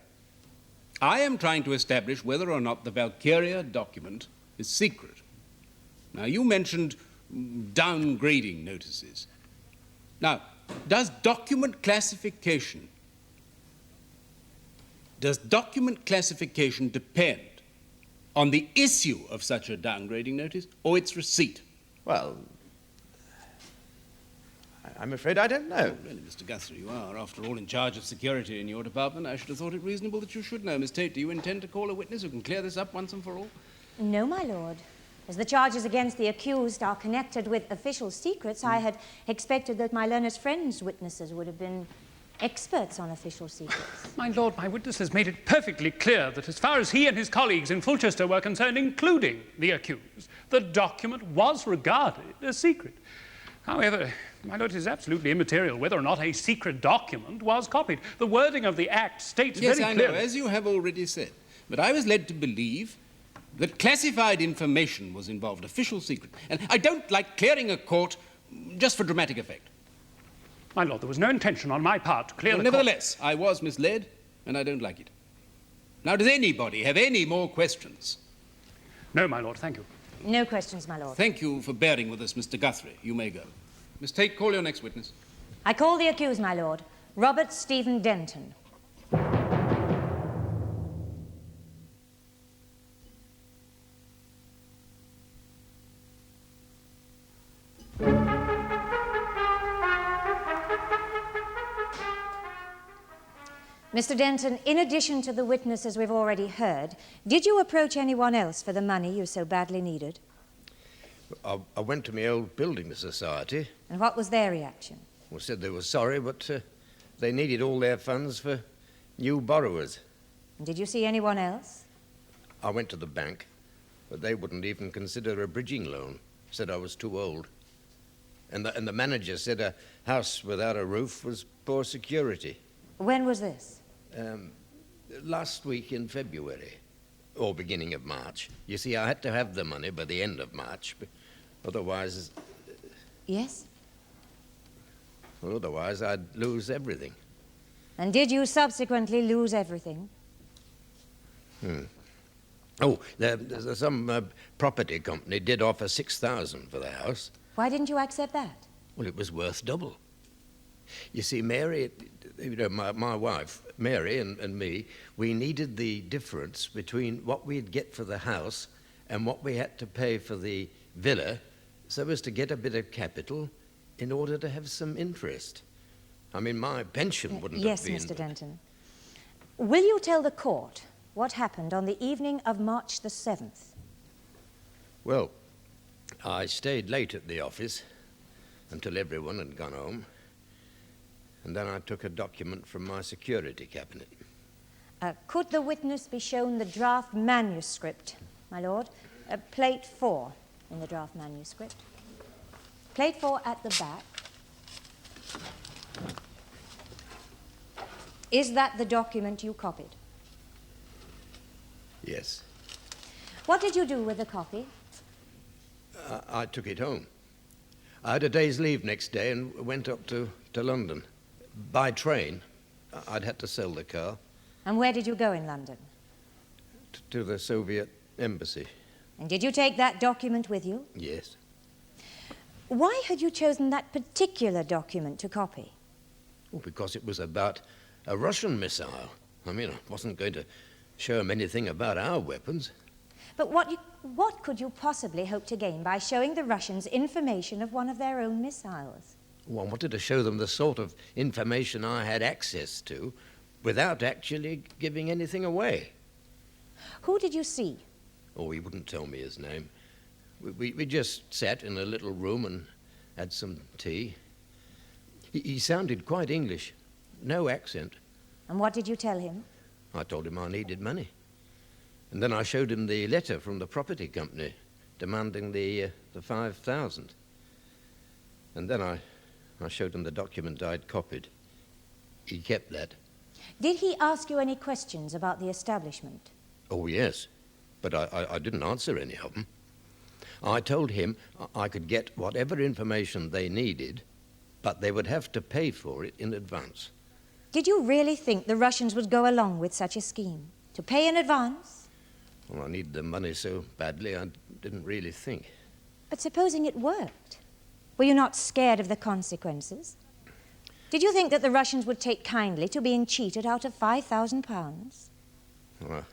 I am trying to establish whether or not the Valkyria document is secret. Now, you mentioned downgrading notices. Now, does document classification depend on the issue of such a downgrading notice or its receipt? Well, I'm afraid I don't know. Oh, really, Mr. Guthrie, you are, after all, in charge of security in your department. I should have thought it reasonable that you should know. Miss Tate, do you intend to call a witness who can clear this up once and for all? No, my lord. As the charges against the accused are connected with official secrets, I had expected that my learned friend's witnesses would have been experts on official secrets. My lord, my witness has made it perfectly clear that as far as he and his colleagues in Fulchester were concerned, including the accused, the document was regarded as secret. However, my lord, it is absolutely immaterial whether or not a secret document was copied. The wording of the Act states very clearly... Yes, I know, as you have already said. But I was led to believe that classified information was involved, official secret. And I don't like clearing a court just for dramatic effect. My lord, there was no intention on my part to clear the nevertheless, I was misled, and I don't like it. Now, does anybody have any more questions? No, my lord, thank you. No questions, my lord. Thank you for bearing with us, Mr. Guthrie. You may go. Miss Tate, call your next witness. I call the accused, my lord, Robert Stephen Denton. Mr. Denton, in addition to the witnesses we've already heard, did you approach anyone else for the money you so badly needed? I went to my old building society. And what was their reaction? Well, said they were sorry, but they needed all their funds for new borrowers. And did you see anyone else? I went to the bank, but they wouldn't even consider a bridging loan. Said I was too old. And the manager said a house without a roof was poor security. When was this? Last week in February, or beginning of March. You see, I had to have the money by the end of March, but otherwise... Yes? Well, otherwise I'd lose everything. And did you subsequently lose everything? Oh, there's some property company did offer $6,000 for the house. Why didn't you accept that? Well, it was worth double. You see, Mary, you know, my wife, Mary, and me, we needed the difference between what we'd get for the house and what we had to pay for the villa so as to get a bit of capital in order to have some interest. I mean, my pension wouldn't have been... Yes, Mr. Denton. Will you tell the court what happened on the evening of March the 7th? Well, I stayed late at the office until everyone had gone home. And then I took a document from my security cabinet. Could the witness be shown the draft manuscript, my lord? Plate 4 in the draft manuscript. Plate 4 at the back. Is that the document you copied? Yes. What did you do with the copy? I took it home. I had a day's leave next day and went up to London. By train. I'd had to sell the car. And where did you go in London? To the Soviet embassy. And did you take that document with you? Yes. Why had you chosen that particular document to copy? Well, because it was about a Russian missile. I mean, I wasn't going to show them anything about our weapons. But what could you possibly hope to gain by showing the Russians information of one of their own missiles? Well, I wanted to show them the sort of information I had access to without actually giving anything away. Who did you see? Oh, he wouldn't tell me his name. We just sat in a little room and had some tea. He sounded quite English, no accent. And what did you tell him? I told him I needed money. And then I showed him the letter from the property company demanding the 5,000. And then I showed him the document I'd copied. He kept that. Did he ask you any questions about the establishment? Oh, yes, but I didn't answer any of them. I told him I could get whatever information they needed, but they would have to pay for it in advance. Did you really think the Russians would go along with such a scheme? To pay in advance? Well, I needed the money so badly, I didn't really think. But supposing it worked, were you not scared of the consequences? Did you think that the Russians would take kindly to being cheated out of £5,000? Well,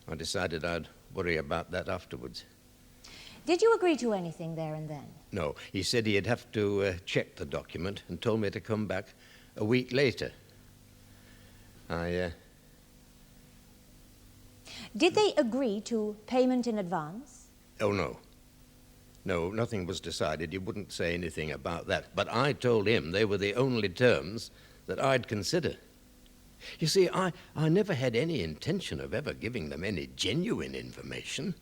I decided I'd worry about that afterwards. Did you agree to anything there and then? No, he said he'd have to check the document and told me to come back a week later. Did they agree to payment in advance? Oh, no. No, nothing was decided. He wouldn't say anything about that. But I told him they were the only terms that I'd consider. You see, I never had any intention of ever giving them any genuine information.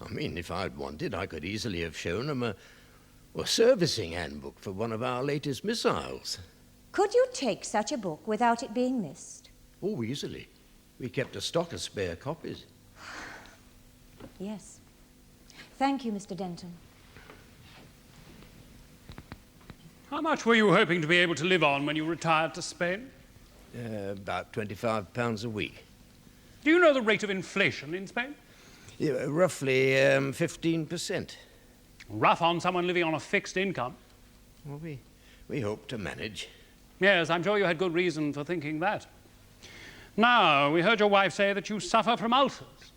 I mean, if I'd wanted, I could easily have shown them a servicing handbook for one of our latest missiles. Could you take such a book without it being missed? Oh, easily. We kept a stock of spare copies. Yes. Thank you, Mr. Denton. How much were you hoping to be able to live on when you retired to Spain? About £25 a week. Do you know the rate of inflation in Spain? Yeah, roughly 15%. Rough on someone living on a fixed income. Well, we hope to manage. Yes, I'm sure you had good reason for thinking that. Now, we heard your wife say that you suffer from ulcers.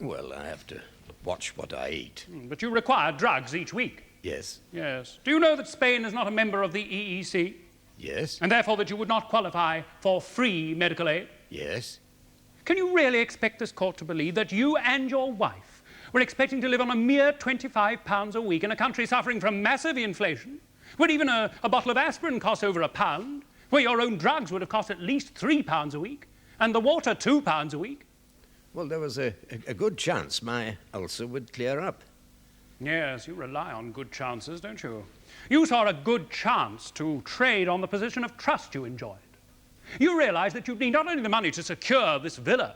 Well, I have to watch what I eat. But you require drugs each week. Yes. Yes. Do you know that Spain is not a member of the EEC? Yes. And therefore that you would not qualify for free medical aid? Yes. Can you really expect this court to believe that you and your wife were expecting to live on a mere £25 a week in a country suffering from massive inflation, where even a bottle of aspirin costs over £1, where your own drugs would have cost at least £3 a week, and the water £2 a week? Well, there was a good chance my ulcer would clear up. Yes, you rely on good chances, don't you? You saw a good chance to trade on the position of trust you enjoyed. You realized that you'd need not only the money to secure this villa,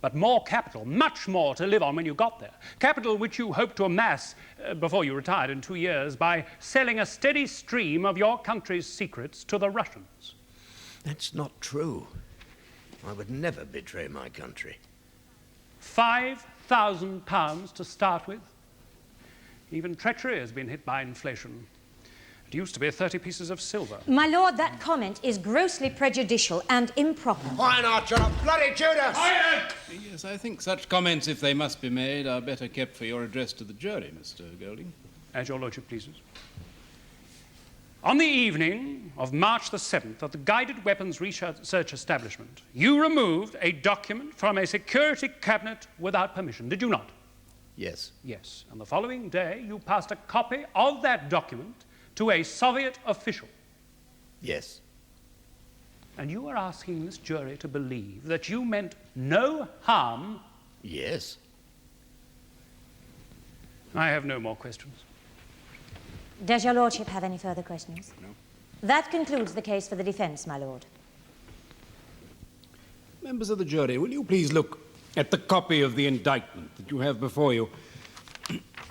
but more capital, much more to live on when you got there. Capital which you hoped to amass before you retired in 2 years by selling a steady stream of your country's secrets to the Russians. That's not true. I would never betray my country. £5,000 to start with. Even treachery has been hit by inflation. It used to be 30 pieces of silver. My lord, that comment is grossly prejudicial and improper. Why not? You're a bloody Judas! Yes, I think such comments, if they must be made, are better kept for your address to the jury, Mr. Golding. As your lordship pleases. On the evening of March the 7th at the Guided Weapons Research Establishment, you removed a document from a security cabinet without permission, did you not? Yes. Yes. And the following day, you passed a copy of that document to a Soviet official. Yes. And you are asking this jury to believe that you meant no harm? Yes. I have no more questions. Does your lordship have any further questions? No. That concludes the case for the defence, my lord. Members of the jury, will you please look at the copy of the indictment that you have before you?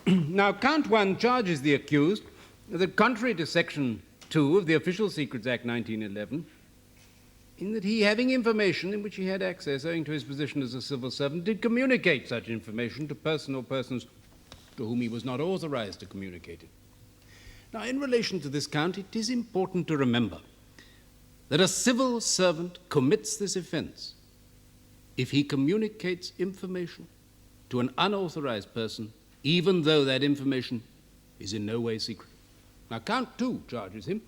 Now, Count 1 charges the accused that, contrary to Section 2 of the Official Secrets Act 1911, in that he, having information in which he had access owing to his position as a civil servant, did communicate such information to person or persons to whom he was not authorized to communicate it. Now, in relation to this count, it is important to remember that a civil servant commits this offense if he communicates information to an unauthorized person, even though that information is in no way secret. Now, Count 2 charges him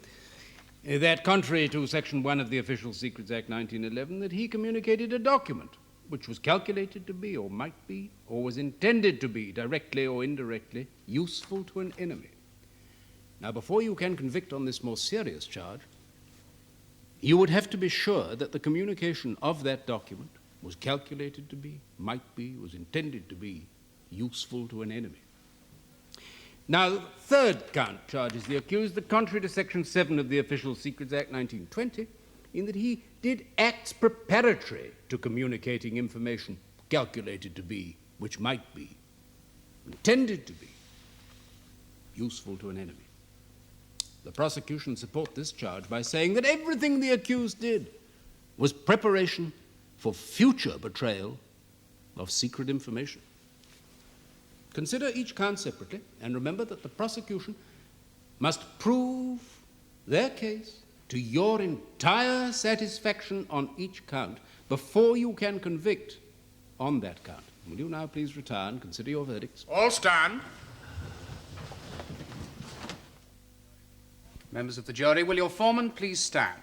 that, contrary to Section 1 of the Official Secrets Act 1911, that he communicated a document which was calculated to be, or might be, or was intended to be, directly or indirectly, useful to an enemy. Now, before you can convict on this more serious charge, you would have to be sure that the communication of that document was calculated to be, might be, was intended to be useful to an enemy. Now, the third count charges the accused that, contrary to Section 7 of the Official Secrets Act 1920, in that he did acts preparatory to communicating information calculated to be, which might be, intended to be, useful to an enemy. The prosecution support this charge by saying that everything the accused did was preparation for future betrayal of secret information. Consider each count separately, and remember that the prosecution must prove their case to your entire satisfaction on each count before you can convict on that count. Will you now please retire and consider your verdicts? All stand. Members of the jury, will your foreman please stand?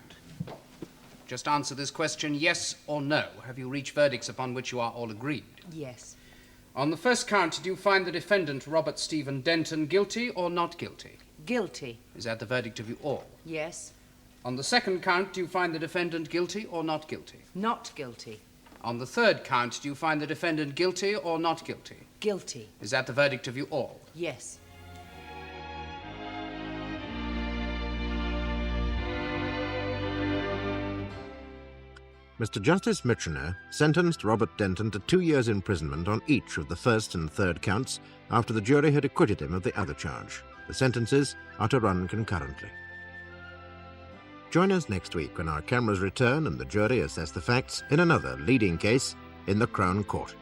Just answer this question, yes or no. Have you reached verdicts upon which you are all agreed? Yes. On the first count, do you find the defendant, Robert Stephen Denton, guilty or not guilty? Guilty. Is that the verdict of you all? Yes. On the second count, do you find the defendant guilty or not guilty? Not guilty. On the third count, do you find the defendant guilty or not guilty? Guilty. Is that the verdict of you all? Yes. Mr. Justice Michener sentenced Robert Denton to 2 years' imprisonment on each of the first and third counts after the jury had acquitted him of the other charge. The sentences are to run concurrently. Join us next week when our cameras return and the jury assess the facts in another leading case in the Crown Court.